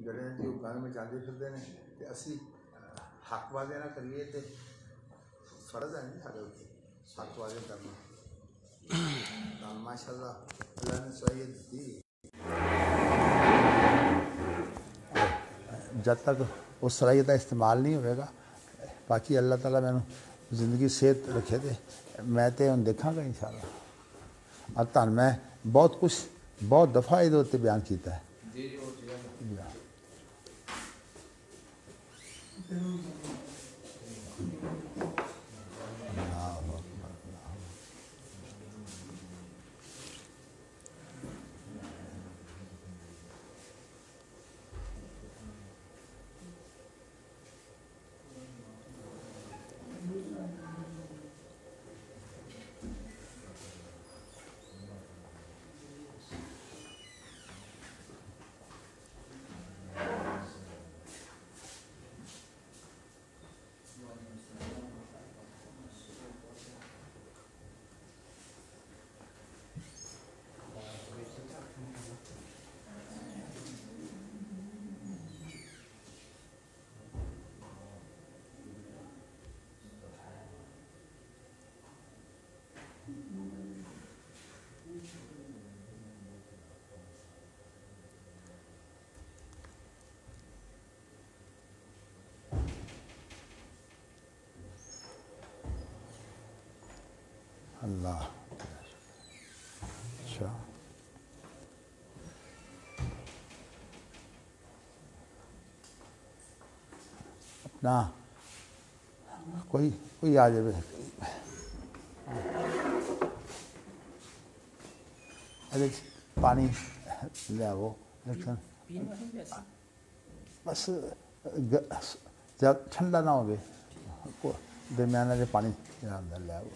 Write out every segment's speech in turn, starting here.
جڑے جی وہ گن مچاندے پھردے نے تے اسی حق واضح نہ کریے تے فرض ہے نہیں سارے اتنے حق واضح کرنا. ماشاء اللہ اللہ نے صحیح دی. جب تک اس صلاحیت کا استعمال نہیں ہوئے گا باقی اللہ تعالیٰ میں زندگی صحت رکھے تھے میں تو ہوں دیکھا گا ان شاء اللہ. اور تن میں بہت کچھ بہت دفعہ یہ اتنے بیان کیتا ہے. اللہ اچھا اپنا کوئی آ جائے پانی لے آو لیکن بس جب ٹھنڈا نہ ہو درمیانہ جو پانی اندر لے آو.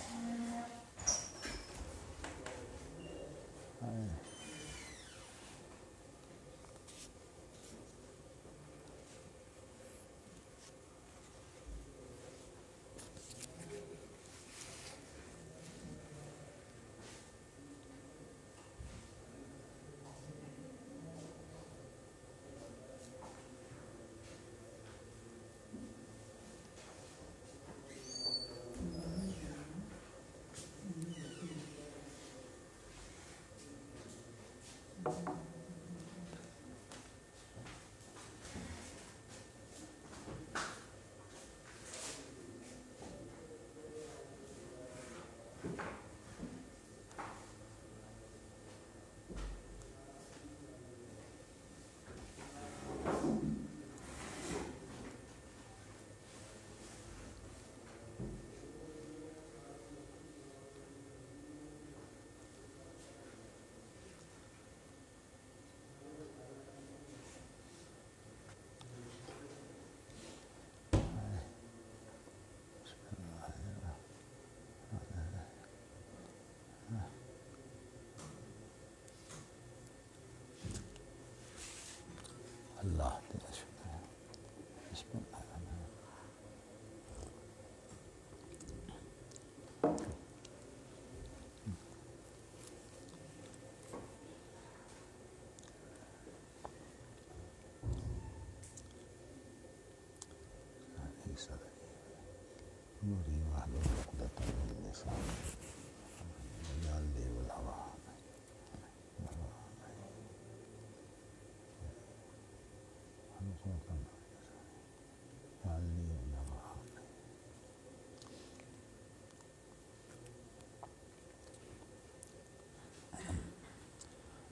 اللہ تیرا شکر ہے. بسم اللہ الرحمن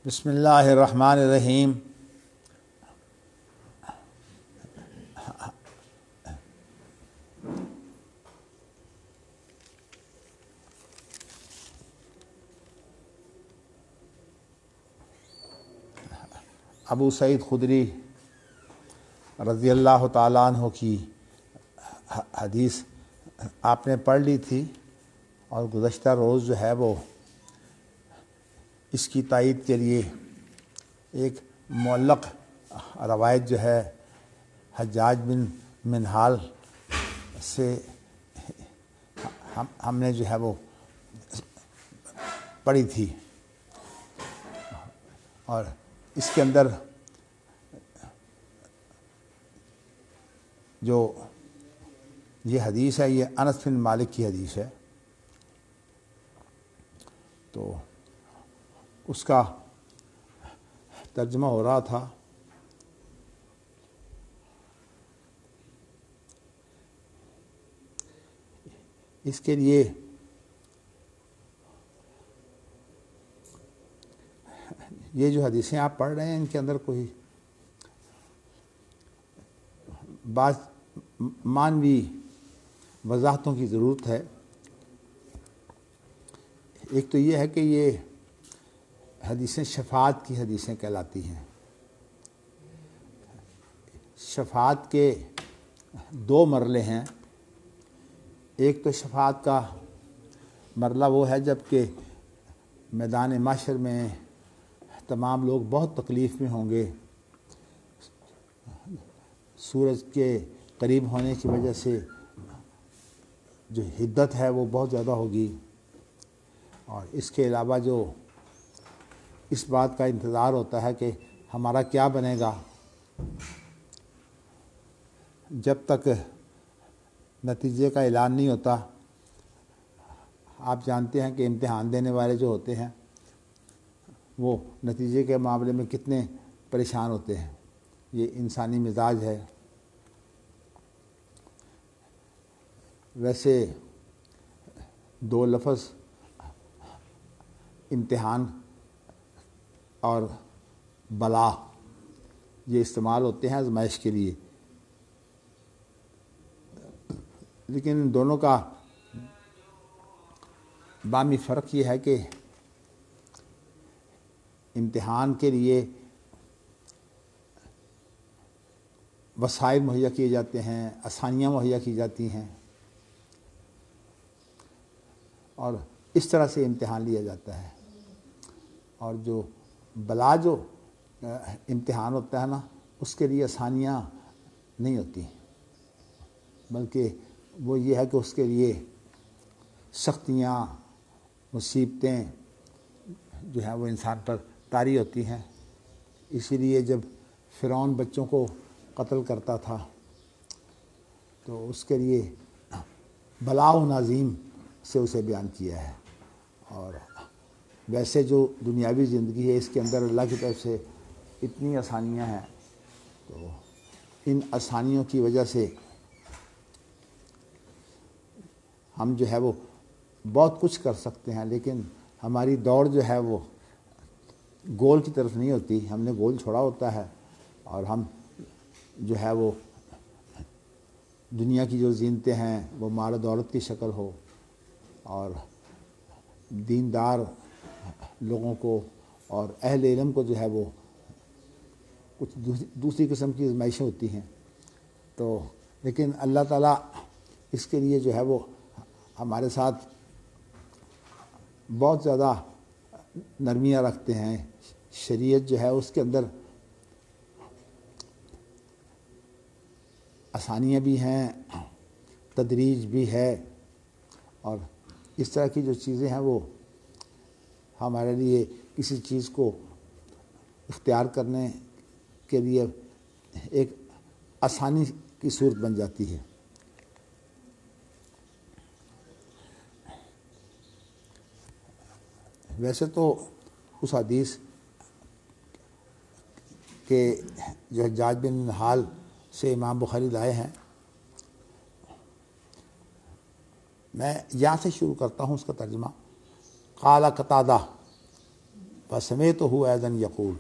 بسم اللہ الرحمن الرحیم. ابو سعید خدری رضی اللہ تعالیٰ عنہ کی حدیث آپ نے پڑھ لی تھی اور گزشتہ روز جو ہے وہ اس کی تائید کے لیے ایک معلق روایت جو ہے حجاج بن منہال سے ہم نے جو ہے وہ پڑھی تھی اور اس کے اندر جو یہ حدیث ہے یہ انس بن مالک کی حدیث ہے، تو اس کا ترجمہ ہو رہا تھا۔ اس کے لیے یہ جو حدیثیں آپ پڑھ رہے ہیں ان کے اندر کوئی بعض معنوی وضاحتوں کی ضرورت ہے۔ ایک تو یہ ہے کہ یہ حدیثیں شفاعت کی حدیثیں کہلاتی ہیں۔ شفاعت کے دو مرحلے ہیں۔ ایک تو شفاعت کا مرحلہ وہ ہے جب کہ میدان محشر میں تمام لوگ بہت تکلیف میں ہوں گے، سورج کے قریب ہونے کی وجہ سے جو حدت ہے وہ بہت زیادہ ہوگی، اور اس کے علاوہ جو اس بات کا انتظار ہوتا ہے کہ ہمارا کیا بنے گا، جب تک نتیجے کا اعلان نہیں ہوتا۔ آپ جانتے ہیں کہ امتحان دینے والے جو ہوتے ہیں وہ نتیجے کے معاملے میں کتنے پریشان ہوتے ہیں، یہ انسانی مزاج ہے۔ ویسے دو لفظ امتحان اور بلا یہ استعمال ہوتے ہیں آزمائش کے لیے، لیکن ان دونوں کا باہمی فرق یہ ہے کہ امتحان کے لیے وسائل مہیا کیے جاتے ہیں، آسانیاں مہیا کی جاتی ہیں، اور اس طرح سے امتحان لیا جاتا ہے۔ اور جو بلا جو امتحان ہوتا ہے نا، اس کے لیے آسانیاں نہیں ہوتی، بلکہ وہ یہ ہے کہ اس کے لیے سختیاں، مصیبتیں جو ہیں وہ انسان پر طاری ہوتی ہیں۔ اسی لیے جب فرعون بچوں کو قتل کرتا تھا تو اس کے لیے بلاء عظیم سے اسے بیان کیا ہے۔ اور ویسے جو دنیاوی زندگی ہے اس کے اندر اللہ کی طرف سے اتنی آسانیاں ہیں، تو ان آسانیوں کی وجہ سے ہم جو ہے وہ بہت کچھ کر سکتے ہیں، لیکن ہماری دوڑ جو ہے وہ گول کی طرف نہیں ہوتی۔ ہم نے گول چھوڑا ہوتا ہے، اور ہم جو ہے وہ دنیا کی جو زینتیں ہیں وہ مال و دولت کی شکل ہو، اور دیندار لوگوں کو اور اہل علم کو جو ہے وہ کچھ دوسری قسم کی آزمائشیں ہوتی ہیں، تو لیکن اللہ تعالیٰ اس کے لیے جو ہے وہ ہمارے ساتھ بہت زیادہ نرمیاں رکھتے ہیں۔ شریعت جو ہے اس کے اندر آسانیاں بھی ہیں، تدریج بھی ہے، اور اس طرح کی جو چیزیں ہیں وہ ہمارے لیے کسی چیز کو اختیار کرنے کے لیے ایک آسانی کی صورت بن جاتی ہے۔ ویسے تو اس حدیث کہ جو حجاج بن منہال سے امام بخاری لائے ہیں، میں یہاں سے شروع کرتا ہوں اس کا ترجمہ۔ قال قتادہ فسمعتہ ایضا یقول۔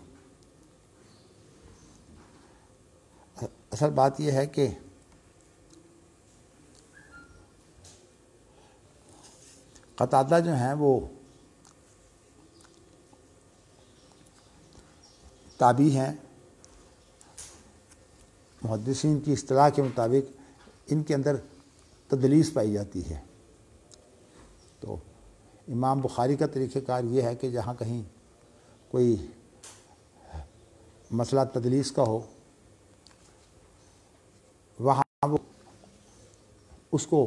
اصل بات یہ ہے کہ قتادہ جو ہیں وہ تابعی ہیں۔ محدثین کی اصطلاح کے مطابق ان کے اندر تدلیس پائی جاتی ہے، تو امام بخاری کا طریقہ کار یہ ہے کہ جہاں کہیں کوئی مسئلہ تدلیس کا ہو وہاں وہ اس کو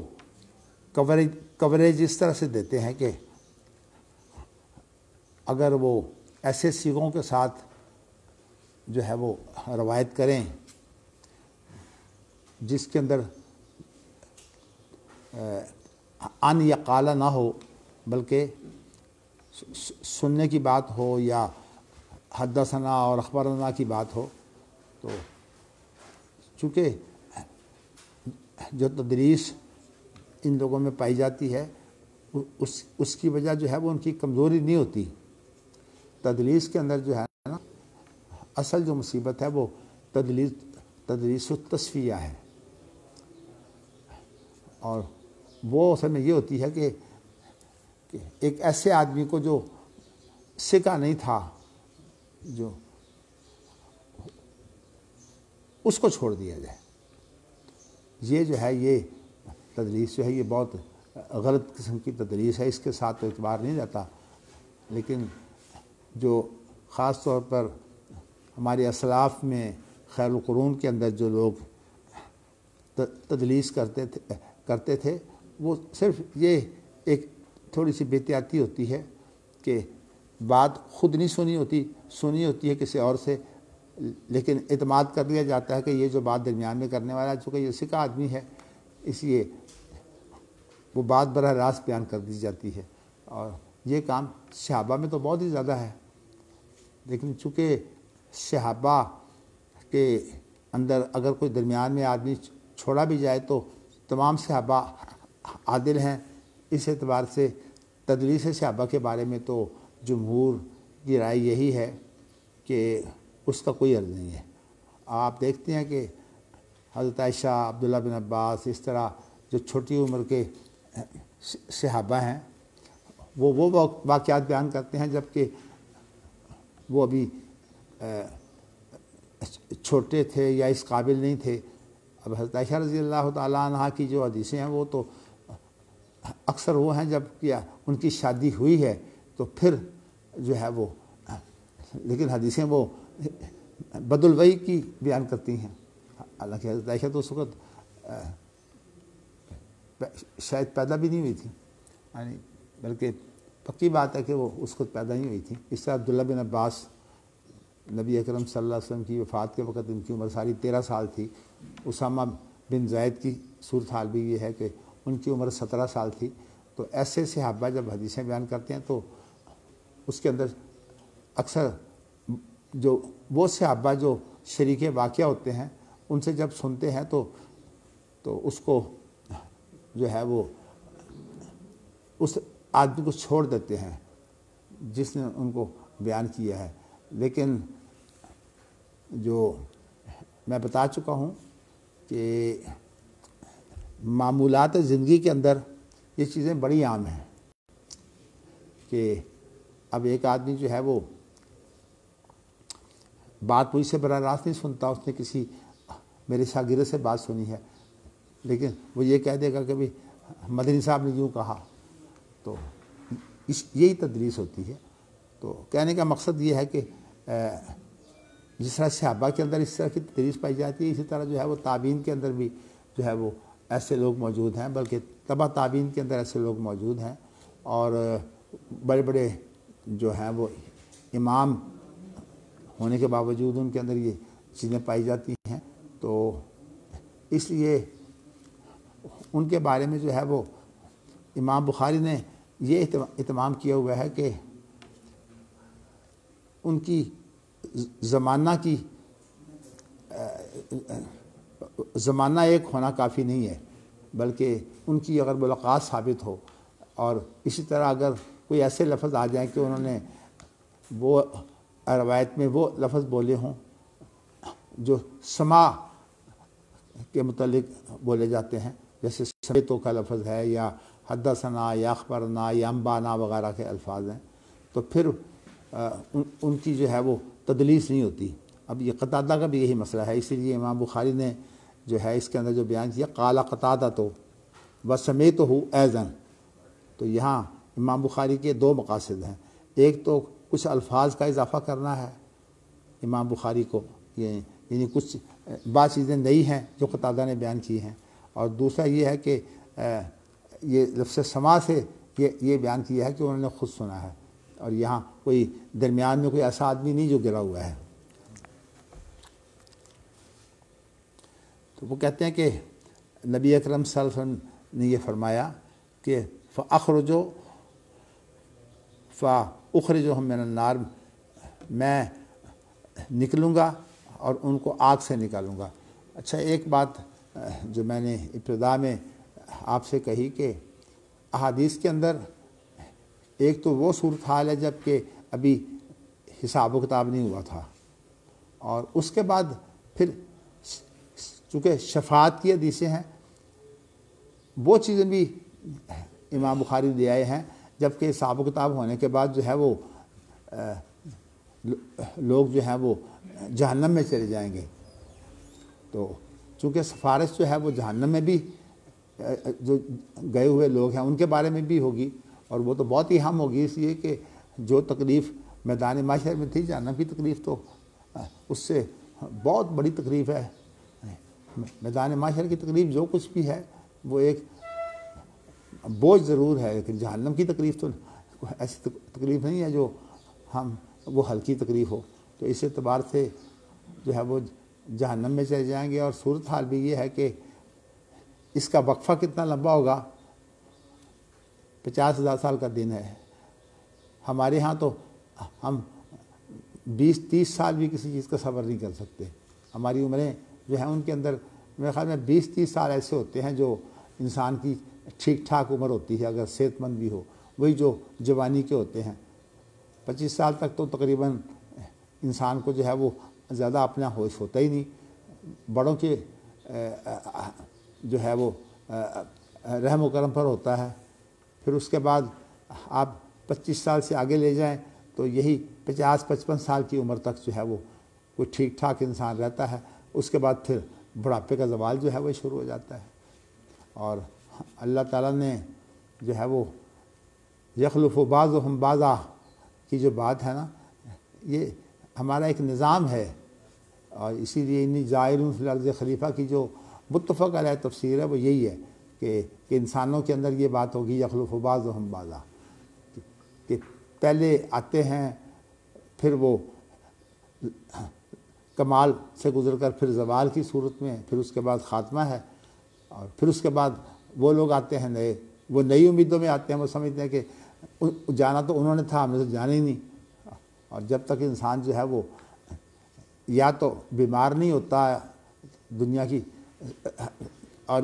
کوریج اس طرح سے دیتے ہیں کہ اگر وہ ایسے صیغوں کے ساتھ جو ہے وہ روایت کریں جس کے اندر ان یا قالا نہ ہو بلکہ سننے کی بات ہو یا حدثنا اور اخبرنا کی بات ہو، تو چونکہ جو تدریس ان لوگوں میں پائی جاتی ہے اس کی وجہ جو ہے وہ ان کی کمزوری نہیں ہوتی۔ تدریس کے اندر جو ہے نا اصل جو مصیبت ہے وہ تدریس التصفیہ ہے، اور وہ اصل میں یہ ہوتی ہے کہ ایک ایسے آدمی کو جو سکا نہیں تھا، جو اس کو چھوڑ دیا جائے۔ یہ جو ہے یہ تدریس جو ہے یہ بہت غلط قسم کی تدریس ہے، اس کے ساتھ تو اعتبار نہیں جاتا۔ لیکن جو خاص طور پر ہمارے اسلاف میں خیر القرون کے اندر جو لوگ تدلیس کرتے تھے وہ صرف یہ ایک تھوڑی سی بے احتیاطی ہوتی ہے کہ بات خود نہیں سنی ہوتی ہے کسی اور سے، لیکن اعتماد کر لیا جاتا ہے کہ یہ جو بات درمیان میں کرنے والا ہے چونکہ یہ سکا آدمی ہے، اس لیے وہ بات براہ راست بیان کر دی جاتی ہے۔ اور یہ کام صحابہ میں تو بہت ہی زیادہ ہے، لیکن چونکہ صحابہ کے اندر اگر کوئی درمیان میں آدمی چھوڑا بھی جائے تو تمام صحابہ عادل ہیں، اس اعتبار سے تدلیس صحابہ کے بارے میں تو جمہور کی رائے یہی ہے کہ اس کا کوئی عرض نہیں ہے۔ آپ دیکھتے ہیں کہ حضرت عائشہ، عبداللہ بن عباس، اس طرح جو چھوٹی عمر کے صحابہ ہیں وہ واقعات بیان کرتے ہیں جبکہ وہ ابھی چھوٹے تھے یا اس قابل نہیں تھے۔ اب حضرت عائشہ رضی اللہ تعالیٰ عنہ کی جو حدیثیں ہیں وہ تو اکثر وہ ہیں جب کیا ان کی شادی ہوئی ہے تو پھر جو ہے وہ، لیکن حدیثیں وہ بدالوحی کی بیان کرتی ہیں، حالانکہ حضرت عائشہ تو اس وقت شاید پیدا بھی نہیں ہوئی تھی، یعنی بلکہ پکی بات ہے کہ وہ اس وقت پیدا نہیں ہوئی تھی۔ اس طرح عبداللہ بن عباس، نبی اکرم صلی اللہ علیہ وسلم کی وفات کے وقت ان کی عمر ساری 13 سال تھی۔ اسامہ بن زید کی صورتحال بھی یہ ہے کہ ان کی عمر 17 سال تھی۔ تو ایسے صحابہ جب حدیثیں بیان کرتے ہیں تو اس کے اندر اکثر جو وہ صحابہ جو شریک واقعہ ہوتے ہیں ان سے جب سنتے ہیں تو اس کو جو ہے وہ اس آدمی کو چھوڑ دیتے ہیں جس نے ان کو بیان کیا ہے۔ لیکن جو میں بتا چکا ہوں کہ معمولات زندگی کے اندر یہ چیزیں بڑی عام ہیں کہ اب ایک آدمی جو ہے وہ بات مجھ سے براہ راست نہیں سنتا، اس نے کسی میرے شاگرد سے بات سنی ہے، لیکن وہ یہ کہہ دے گا کہ بھئی مدنی صاحب نے یوں کہا، تو یہی تدریس ہوتی ہے۔ تو کہنے کا مقصد یہ ہے کہ جس طرح صحابہ کے اندر اس طرح کی تدریس پائی جاتی ہے، اسی طرح جو ہے وہ تابعین کے اندر بھی جو ہے وہ ایسے لوگ موجود ہیں، بلکہ تبع تابعین کے اندر ایسے لوگ موجود ہیں، اور بڑے بڑے جو ہیں وہ امام ہونے کے باوجود ان کے اندر یہ چیزیں پائی جاتی ہیں۔ تو اس لیے ان کے بارے میں جو ہے وہ امام بخاری نے یہ اہتمام کیا ہوا ہے کہ ان کی زمانہ ایک ہونا کافی نہیں ہے، بلکہ ان کی اگر ملاقات ثابت ہو، اور اسی طرح اگر کوئی ایسے لفظ آ جائیں کہ انہوں نے وہ روایت میں وہ لفظ بولے ہوں جو سماع کے متعلق بولے جاتے ہیں، جیسے سمیتوں کا لفظ ہے یا حدثنا یا اخبرنا یا انبانا وغیرہ کے الفاظ ہیں، تو پھر ان کی جو ہے وہ تدلیس نہیں ہوتی۔ اب یہ قتادہ کا بھی یہی مسئلہ ہے، اسی لیے امام بخاری نے جو ہے اس کے اندر جو بیان کیا قال قتادہ تو وسمیتہ ایضا، تو یہاں امام بخاری کے دو مقاصد ہیں۔ ایک تو کچھ الفاظ کا اضافہ کرنا ہے امام بخاری کو، یعنی کچھ بعض چیزیں نئی ہیں جو قتادہ نے بیان کی ہیں، اور دوسرا یہ ہے کہ یہ لفظ سماع سے یہ بیان کیا ہے کہ انہوں نے خود سنا ہے، اور یہاں کوئی درمیان میں کوئی ایسا آدمی نہیں جو گرا ہوا ہے۔ تو وہ کہتے ہیں کہ نبی اکرم صلی اللہ علیہ وسلم نے یہ فرمایا کہ فَأُخْرِجُهُم مِّنَ النَّارِ، میں نکلوں گا اور ان کو آگ سے نکالوں گا۔ اچھا، ایک بات جو میں نے ابتدا میں آپ سے کہی کہ احادیث کے اندر ایک تو وہ صورتحال ہے جب کہ ابھی حساب و کتاب نہیں ہوا تھا، اور اس کے بعد پھر چونکہ شفاعت کی حدیثیں ہیں، وہ چیزیں بھی امام بخاری لے آئے ہیں، جب کہ حساب و کتاب ہونے کے بعد جو ہے وہ لوگ جو ہیں وہ جہنم میں چلے جائیں گے۔ تو چونکہ سفارش جو ہے وہ جہنم میں بھی جو گئے ہوئے لوگ ہیں ان کے بارے میں بھی ہوگی، اور وہ تو بہت ہی اہم ہوگی، اس لیے کہ جو تکلیف میدان محشر میں تھی، جہنم کی تکلیف تو اس سے بہت بڑی تکلیف ہے۔ میدان محشر کی تکلیف جو کچھ بھی ہے وہ ایک بوجھ ضرور ہے، لیکن جہنم کی تکلیف تو ایسی تکلیف نہیں ہے جو وہ ہلکی تکلیف ہو۔ تو اس اعتبار سے جو ہے وہ جہنم میں چلے جائیں گے، اور صورتحال بھی یہ ہے کہ اس کا وقفہ کتنا لمبا ہوگا، 50,000 سال کا دن ہے۔ ہمارے ہاں تو ہم 20-30 سال بھی کسی چیز کا صبر نہیں کر سکتے۔ ہماری عمریں جو ہیں ان کے اندر میرے خیال میں 20-30 سال ایسے ہوتے ہیں جو انسان کی ٹھیک ٹھاک عمر ہوتی ہے اگر صحت مند بھی ہو، وہی جو جوانی کے ہوتے ہیں۔ 25 سال تک تو تقریباً انسان کو جو ہے وہ زیادہ اپنا ہوش ہوتا ہی نہیں، بڑوں کے جو ہے وہ رحم و کرم پر ہوتا ہے۔ پھر اس کے بعد آپ 25 سال سے آگے لے جائیں تو یہی 50-55 سال کی عمر تک جو ہے وہ کوئی ٹھیک ٹھاک انسان رہتا ہے۔ اس کے بعد پھر بڑھاپے کا زوال جو ہے وہ شروع ہو جاتا ہے، اور اللہ تعالیٰ نے جو ہے وہ یخلف بعضهم بعضا کی جو بات ہے نا، یہ ہمارا ایک نظام ہے، اور اسی لیے انی جاعل فی الارض خلیفہ کی جو متفق علیہ تفسیر ہے وہ یہی ہے کہ انسانوں کے اندر یہ بات ہوگی یخلف بعضهم بعضا، کہ پہلے آتے ہیں، پھر وہ کمال سے گزر کر پھر زوال کی صورت میں، پھر اس کے بعد خاتمہ ہے، اور پھر اس کے بعد وہ لوگ آتے ہیں نئے، وہ نئی امیدوں میں آتے ہیں، وہ سمجھتے ہیں کہ جانا تو انہوں نے تھا، ہمیں تو جانا ہی نہیں۔ اور جب تک انسان جو ہے وہ یا تو بیمار نہیں ہوتا دنیا کی، اور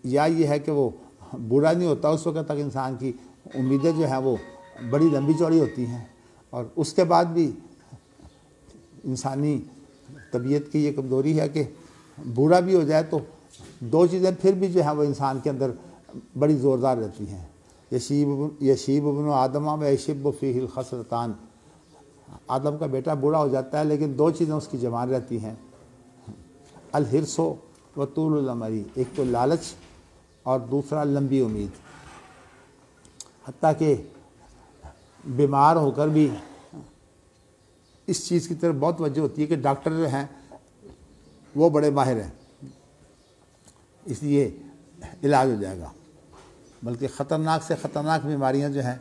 یا یہ ہے کہ وہ بوڑھا نہیں ہوتا، اس وقت تک انسان کی امیدیں جو ہیں وہ بڑی لمبی چوڑی ہوتی ہیں۔ اور اس کے بعد بھی انسانی طبیعت کی یہ کمزوری ہے کہ بوڑھا بھی ہو جائے تو دو چیزیں پھر بھی جو ہیں وہ انسان کے اندر بڑی زوردار رہتی ہیں، یشیب ابن آدم و یشب فیہ الخصلتان، آدم کا بیٹا بوڑھا ہو جاتا ہے لیکن دو چیزیں اس کی جوان رہتی ہیں، الحرص و طول الامل، ایک تو لالچ اور دوسرا لمبی امید۔ حتیٰ کہ بیمار ہو کر بھی اس چیز کی طرف بہت توجہ ہوتی ہے کہ ڈاکٹر جو ہیں وہ بڑے ماہر ہیں، اس لیے علاج ہو جائے گا، بلکہ خطرناک سے خطرناک بیماریاں جو ہیں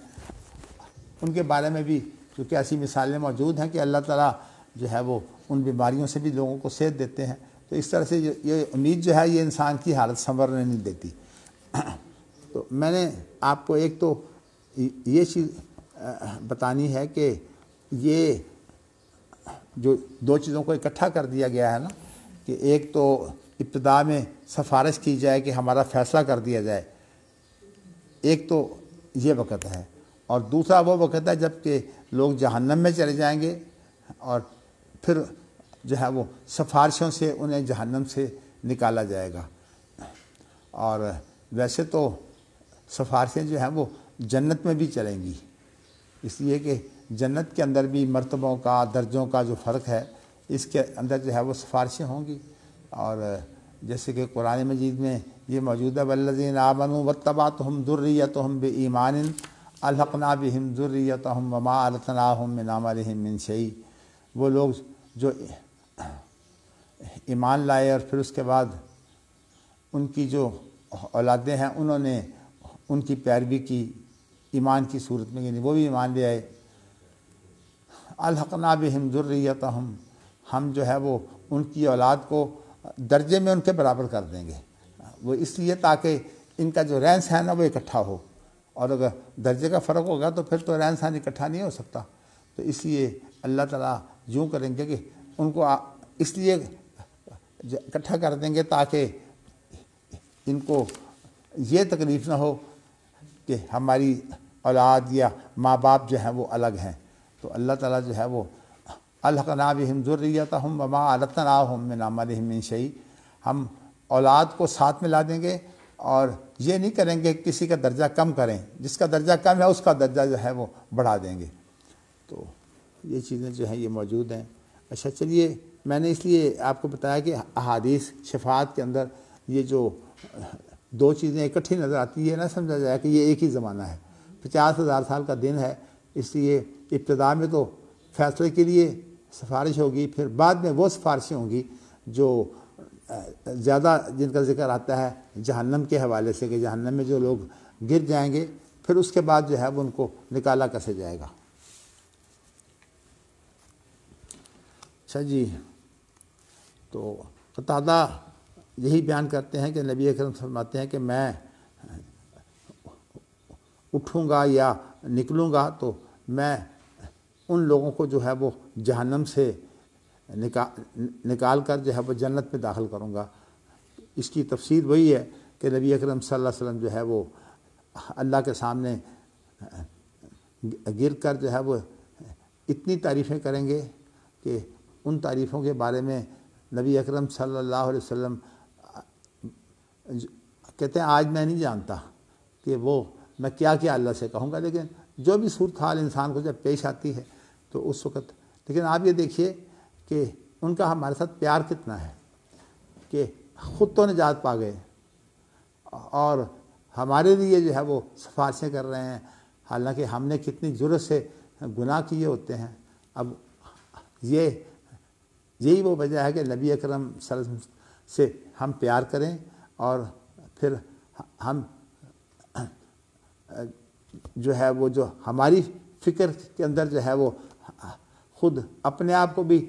ان کے بارے میں بھی کیونکہ ایسی مثالیں موجود ہیں کہ اللہ تعالیٰ جو ہے وہ ان بیماریوں سے بھی لوگوں کو صحت دیتے ہیں۔ تو اس طرح سے یہ امید جو ہے یہ انسان کی حالت سنورنے نہیں دیتی۔ تو میں نے آپ کو ایک تو یہ چیز بتانی ہے کہ یہ جو دو چیزوں کو اکٹھا کر دیا گیا ہے نا، کہ ایک تو ابتدا میں سفارش کی جائے کہ ہمارا فیصلہ کر دیا جائے، ایک تو یہ وقت ہے، اور دوسرا وہ وقت ہے جب کہ لوگ جہنم میں چلے جائیں گے، اور پھر جو ہے وہ سفارشوں سے انہیں جہنم سے نکالا جائے گا۔ اور ویسے تو سفارشیں جو ہیں وہ جنت میں بھی چلیں گی، اس لیے کہ جنت کے اندر بھی مرتبوں کا درجوں کا جو فرق ہے اس کے اندر جو ہے وہ سفارشیں ہوں گی۔ اور جیسے کہ قرآن مجید میں یہ موجود ہے والذین آمنوا واتبعتہم ذریتہم بایمان الحقنا بہم ذریتہم وما التناہم من عملہم من شیء، وہ لوگ جو ایمان لائے اور پھر اس کے بعد ان کی جو اولادیں ہیں انہوں نے ان کی پیروی کی ایمان کی صورت میں، یعنی وہ بھی ایمان لے آئے، الحقنا بہم ذریتہم، ہم جو ہے وہ ان کی اولاد کو درجے میں ان کے برابر کر دیں گے، وہ اس لیے تاکہ ان کا جو رہن سہن ہے وہ اکٹھا ہو، اور اگر درجے کا فرق ہوگا تو پھر تو رہن سہن اکٹھا نہیں ہو سکتا۔ تو اس لیے اللہ تعالیٰ یوں کریں گے کہ ان کو اس لیے اکٹھا کر دیں گے تاکہ ان کو یہ تکلیف نہ ہو کہ ہماری اولاد یا ماں باپ جو ہیں وہ الگ ہیں۔ تو اللہ تعالیٰ جو ہے وہ الحقنا بہم ذریتہم وما علتناہم من عملہم من شیء، ہم اولاد کو ساتھ ملا دیں گے اور یہ نہیں کریں گے کسی کا درجہ کم کریں، جس کا درجہ کم ہے اس کا درجہ جو ہے وہ بڑھا دیں گے۔ تو یہ چیزیں جو ہیں یہ موجود ہیں۔ اچھا چلیے، میں نے اس لیے آپ کو بتایا کہ احادیث شفاعت کے اندر یہ جو دو چیزیں اکٹھی نظر آتی ہے، نہ سمجھا جائے کہ یہ ایک ہی زمانہ ہے، 50,000 سال کا دن ہے، اس لیے ابتدا میں تو فیصلے کے لیے سفارش ہوگی، پھر بعد میں وہ سفارشیں ہوں گی جو زیادہ جن کا ذکر آتا ہے جہنم کے حوالے سے، کہ جہنم میں جو لوگ گر جائیں گے پھر اس کے بعد جو ہے وہ ان کو نکالا کیسے جائے گا۔ اچھا جی، تو قتادہ یہی بیان کرتے ہیں کہ نبی اکرم فرماتے ہیں کہ میں اٹھوں گا یا نکلوں گا تو میں ان لوگوں کو جو ہے وہ جہنم سے نکال کر جو ہے وہ جنت میں داخل کروں گا۔ اس کی تفسیر وہی ہے کہ نبی اکرم صلی اللہ علیہ وسلم جو ہے وہ اللہ کے سامنے گر کر جو ہے وہ اتنی تعریفیں کریں گے کہ ان تعریفوں کے بارے میں نبی اکرم صلی اللہ علیہ وسلم کہتے ہیں آج میں نہیں جانتا کہ وہ میں کیا کیا اللہ سے کہوں گا، لیکن جو بھی صورتحال انسان کو جب پیش آتی ہے تو اس وقت، لیکن آپ یہ دیکھیے کہ ان کا ہمارے ساتھ پیار کتنا ہے کہ خود تو نجات پا گئے اور ہمارے لیے جو ہے وہ سفارشیں کر رہے ہیں، حالانکہ ہم نے کتنی جرت سے گناہ کیے ہوتے ہیں۔ اب یہی وہ وجہ ہے کہ نبی اکرم صلی اللہ علیہ وسلم سے ہم پیار کریں اور پھر ہم جو ہے وہ جو ہماری فکر کے اندر جو ہے وہ خود اپنے آپ کو بھی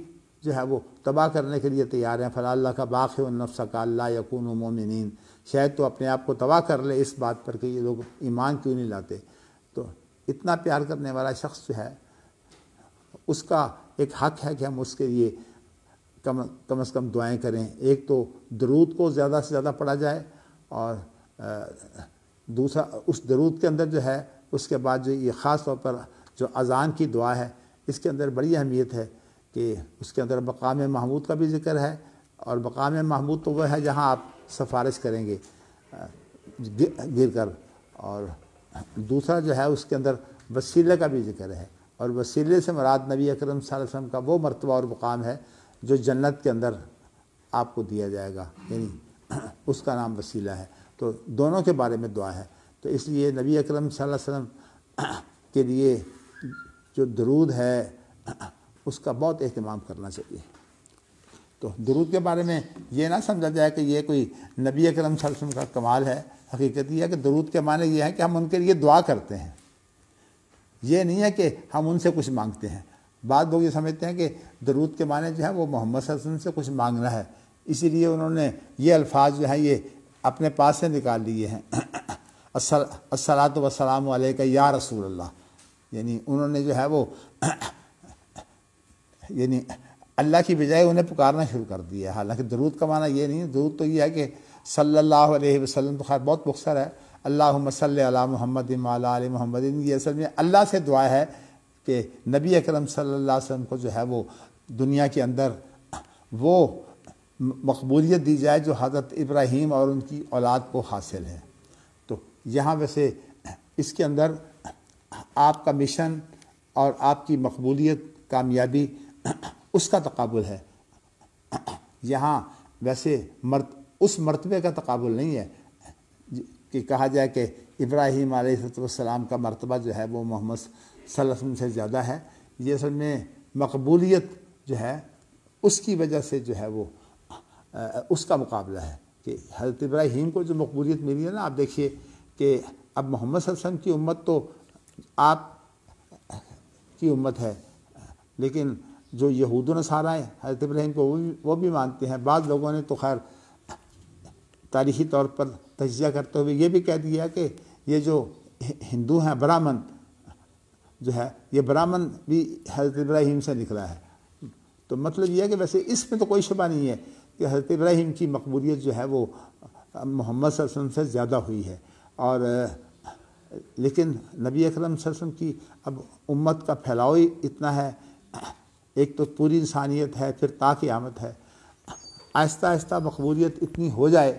جو ہے وہ تباہ کرنے کے لیے تیار ہیں۔ فلا اللہ کا باقی النفس کا اللہ یکون مومنین، شاید تو اپنے آپ کو تباہ کر لے اس بات پر کہ یہ لوگ ایمان کیوں نہیں لاتے۔ تو اتنا پیار کرنے والا شخص جو ہے اس کا ایک حق ہے کہ ہم اس کے لیے کم از کم دعائیں کریں۔ ایک تو درود کو زیادہ سے زیادہ پڑھا جائے، اور دوسرا اس درود کے اندر جو ہے اس کے بعد جو یہ خاص طور پر جو اذان کی دعا ہے اس کے اندر بڑی اہمیت ہے کہ اس کے اندر مقام محمود کا بھی ذکر ہے، اور مقام محمود تو وہ ہے جہاں آپ سفارش کریں گے گر کر، اور دوسرا جو ہے اس کے اندر وسیلے کا بھی ذکر ہے، اور وسیلے سے مراد نبی اکرم صلی اللہ علیہ وسلم کا وہ مرتبہ اور مقام ہے جو جنت کے اندر آپ کو دیا جائے گا، یعنی اس کا نام وسیلہ ہے۔ تو دونوں کے بارے میں دعا ہے، تو اس لیے نبی اکرم صلی اللہ علیہ وسلم کے لیے جو درود ہے اس کا بہت اہتمام کرنا چاہیے۔ تو درود کے بارے میں یہ نہ سمجھا جائے کہ یہ کوئی نبی اکرم صلی اللہ علیہ وسلم کا کمال ہے، حقیقت یہ ہے کہ درود کے معنی یہ ہے کہ ہم ان کے لیے دعا کرتے ہیں، یہ نہیں ہے کہ ہم ان سے کچھ مانگتے ہیں۔ بعض لوگ یہ سمجھتے ہیں کہ درود کے معنی جو ہے وہ محمد صلی اللہ علیہ وسلم سے کچھ مانگنا ہے، اسی لیے انہوں نے یہ الفاظ جو ہیں یہ اپنے پاس سے نکال لیے ہیں، الصلاۃ والسلام علیک یا رسول اللہ، یعنی انہوں نے جو ہے وہ یعنی اللہ کی بجائے انہیں پکارنا شروع کر دیا ہے۔ حالانکہ درود کا معنی یہ نہیں ہے، درود تو یہ ہے کہ صلی اللہ علیہ وسلم، تو خیر بہت مختصر ہے، اللہم صلی علی محمد وعلی آل محمد، یہ اصل میں اللہ سے دعا ہے کہ نبی اکرم صلی اللہ علیہ وسلم کو جو ہے وہ دنیا کے اندر وہ مقبولیت دی جائے جو حضرت ابراہیم اور ان کی اولاد کو حاصل ہے۔ تو یہاں ویسے اس کے اندر آپ کا مشن اور آپ کی مقبولیت، کامیابی، اس کا تقابل ہے، یہاں ویسے اس مرتبے کا تقابل نہیں ہے کہ کہا جائے کہ ابراہیم علیہ السلام کا مرتبہ جو ہے وہ محمد صلی اللہ علیہ وسلم سے زیادہ ہے۔ یہ اصل میں مقبولیت جو ہے اس کی وجہ سے جو ہے وہ اس کا مقابلہ ہے کہ حضرت ابراہیم کو جو مقبولیت ملی ہے نا، آپ دیکھیے کہ اب محمد صلی اللہ علیہ وسلم کی امت تو آپ کی امت ہے، لیکن جو یہود و نصارہ ہیں حضرت ابراہیم کو وہ بھی مانتے ہیں۔ بعض لوگوں نے تو خیر تاریخی طور پر تجزیہ کرتے ہوئے یہ بھی کہہ دیا کہ یہ جو ہندو ہیں برہمن جو ہے یہ برہمن بھی حضرت ابراہیم سے نکلا ہے۔ تو مطلب یہ ہے کہ ویسے اس میں تو کوئی شبہ نہیں ہے کہ حضرت ابراہیم کی مقبولیت جو ہے وہ محمد صلی اللہ علیہ وسلم سے زیادہ ہوئی ہے، اور لیکن نبی اکرم صلی اللہ علیہ وسلم کی اب امت کا پھیلاؤ ہی اتنا ہے، ایک تو پوری انسانیت ہے، پھر تا قیامت ہے، آہستہ آہستہ مقبولیت اتنی ہو جائے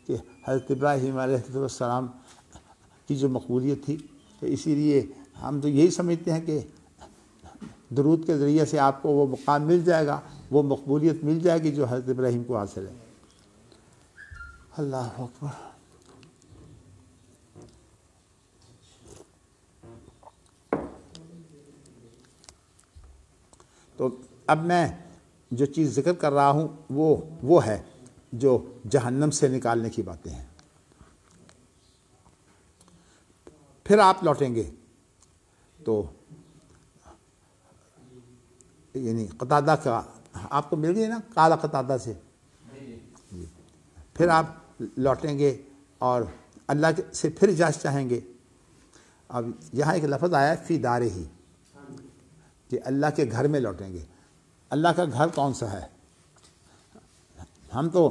کہ حضرت ابراہیم علیہ السلام کی جو مقبولیت تھی، تو اسی لیے ہم تو یہی سمجھتے ہیں کہ درود کے ذریعے سے آپ کو وہ مقام مل جائے گا، وہ مقبولیت مل جائے گی جو حضرت ابراہیم کو حاصل ہے۔ اللہ اکبر۔ تو اب میں جو چیز ذکر کر رہا ہوں وہ ہے جو جہنم سے نکالنے کی باتیں ہیں۔ پھر آپ لوٹیں گے تو یعنی قتادہ کا آپ کو مل گئی نا قال قتادہ سے، پھر آپ لوٹیں گے اور اللہ سے پھر اجازت چاہیں گے۔ اب یہاں ایک لفظ آیا ہے فی دارے ہی، کہ اللہ کے گھر میں لوٹیں گے۔ اللہ کا گھر کون سا ہے؟ ہم تو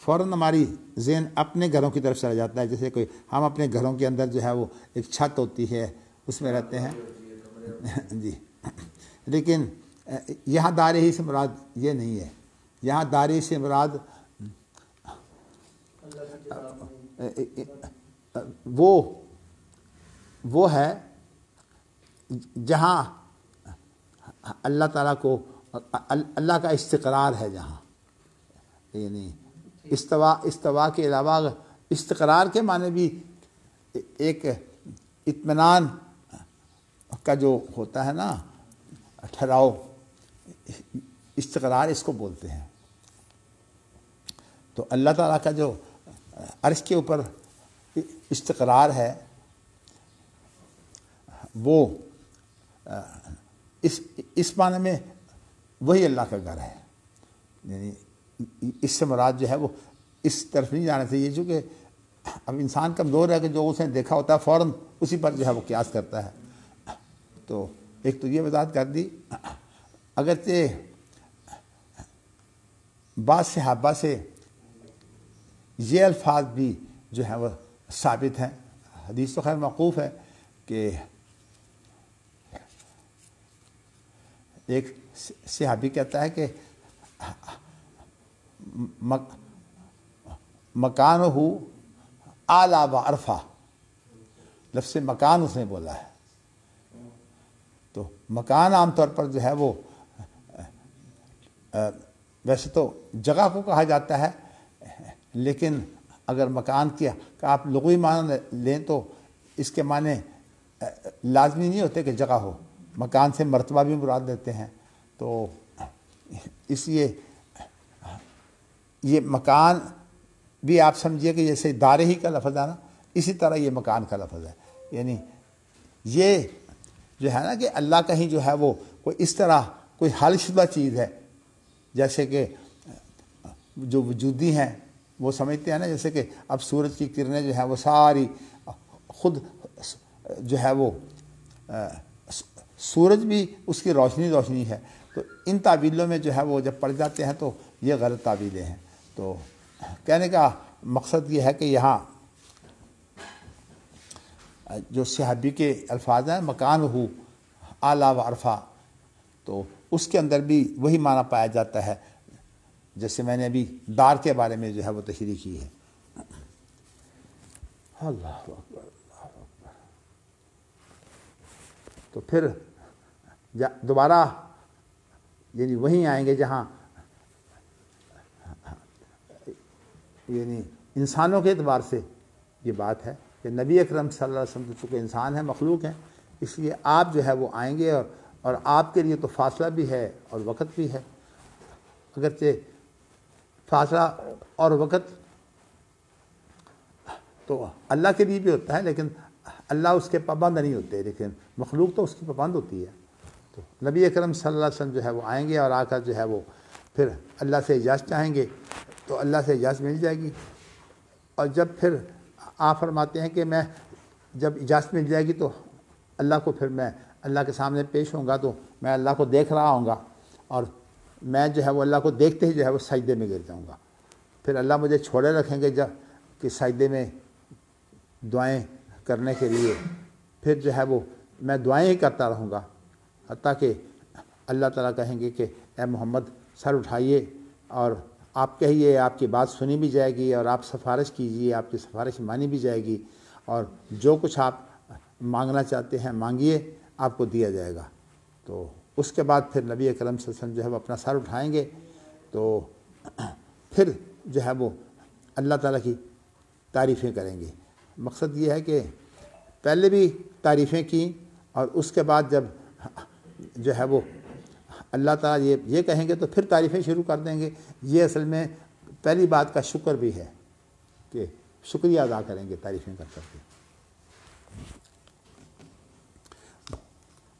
فوراً ہماری ذہن اپنے گھروں کی طرف چلا جاتا ہے، جیسے کوئی ہم اپنے گھروں کے اندر جو ہے وہ ایک چھت ہوتی ہے اس میں رہتے ہیں جی، لیکن یہاں دار ہی سے مراد یہ نہیں ہے۔ یہاں دار ہی سے مراد وہ ہے جہاں اللہ تعالیٰ کو اللہ کا استقرار ہے، جہاں یعنی استوا کے علاوہ استقرار کے معنی بھی ایک اطمینان کا جو ہوتا ہے نا ٹھہراؤ، استقرار اس کو بولتے ہیں۔ تو اللہ تعالیٰ کا جو عرش کے اوپر استقرار ہے وہ اس معنی میں وہی اللہ کا گھر ہے، یعنی اس سے مراد جو ہے وہ اس طرف نہیں جانا چاہیے، چونکہ اب انسان کمزور ہے کہ جو اس نے دیکھا ہوتا ہے فوراً اسی پر جو ہے وہ قیاس کرتا ہے۔ تو ایک تو یہ وضاحت کر دی، اگرچہ بعض صحابہ سے یہ الفاظ بھی جو ہیں وہ ثابت ہیں، حدیث تو خیر موقوف ہے کہ ایک صحابی کہتا ہے کہ مکان ہو اعلیٰ و عرفہ، لفظ مکان اس نے بولا ہے۔ تو مکان عام طور پر جو ہے وہ ویسے تو جگہ کو کہا جاتا ہے، لیکن اگر مکان کا آپ لغوی معنی لیں تو اس کے معنی لازمی نہیں ہوتے کہ جگہ ہو، مکان سے مرتبہ بھی مراد دیتے ہیں۔ تو اس لیے یہ مکان بھی آپ سمجھیے کہ جیسے دارے ہی کا لفظ ہے نا، اسی طرح یہ مکان کا لفظ ہے، یعنی یہ جو ہے نا کہ اللہ کا ہی جو ہے وہ کوئی اس طرح کوئی حل شدہ چیز ہے، جیسے کہ جو وجودی ہیں وہ سمجھتے ہیں نا جیسے کہ اب سورج کی کرنیں جو ہیں وہ ساری خود جو ہے وہ سورج بھی اس کی روشنی ہے۔ تو ان تعبیلوں میں جو ہے وہ جب پڑ جاتے ہیں تو یہ غلط تعبیلیں ہیں۔ تو کہنے کا مقصد یہ ہے کہ یہاں جو صحابی کے الفاظ ہیں مکان ہو اعلیٰ و عرفہ، تو اس کے اندر بھی وہی معنی پایا جاتا ہے جیسے میں نے ابھی دار کے بارے میں جو ہے وہ تشریح کی ہے۔ اللہ اکبر اللہ اکبر۔ تو پھر دوبارہ یعنی وہیں آئیں گے جہاں یعنی انسانوں کے اعتبار سے یہ بات ہے کہ نبی اکرم صلی اللہ علیہ وسلم چونکہ انسان ہیں، مخلوق ہیں، اس لیے آپ جو ہے وہ آئیں گے اور آپ کے لیے تو فاصلہ بھی ہے اور وقت بھی ہے۔ اگرچہ فاصلہ اور وقت تو اللہ کے لیے بھی ہوتا ہے، لیکن اللہ اس کے پابند نہیں ہوتے، لیکن مخلوق تو اس کی پابند ہوتی ہے۔ تو نبی اکرم صلی اللہ علیہ وسلم جو ہے وہ آئیں گے اور آ کر جو ہے وہ پھر اللہ سے اجازت چاہیں گے تو اللہ سے اجازت مل جائے گی. اور جب پھر آپ فرماتے ہیں کہ میں جب اجازت مل جائے گی تو اللہ کو پھر میں اللہ کے سامنے پیش ہوں گا تو میں اللہ کو دیکھ رہا ہوں گا اور میں جو ہے وہ اللہ کو دیکھتے ہی جو ہے وہ سجدے میں گر جاؤں گا. پھر اللہ مجھے چھوڑے رکھیں گے جب کہ سجدے میں دعائیں کرنے کے لیے. پھر جو ہے وہ میں دعائیں ہی کرتا رہوں گا حتیٰ کہ اللہ تعالیٰ کہیں گے کہ اے محمد سر اٹھائیے اور آپ کہیے, آپ کی بات سنی بھی جائے گی اور آپ سفارش کیجیے, آپ کی سفارش مانی بھی جائے گی اور جو کچھ آپ مانگنا چاہتے ہیں مانگیے, آپ کو دیا جائے گا. تو اس کے بعد پھر نبی اکرم صلی اللہ علیہ وسلم جو ہے وہ اپنا سر اٹھائیں گے تو پھر جو ہے وہ اللہ تعالیٰ کی تعریفیں کریں گے. مقصد یہ ہے کہ پہلے بھی تعریفیں کیں اور اس کے بعد جب جو ہے وہ اللہ تعالیٰ یہ کہیں گے تو پھر تعریفیں شروع کر دیں گے. یہ اصل میں پہلی بات کا شکر بھی ہے کہ شکریہ ادا کریں گے تعریفیں کر کر کے.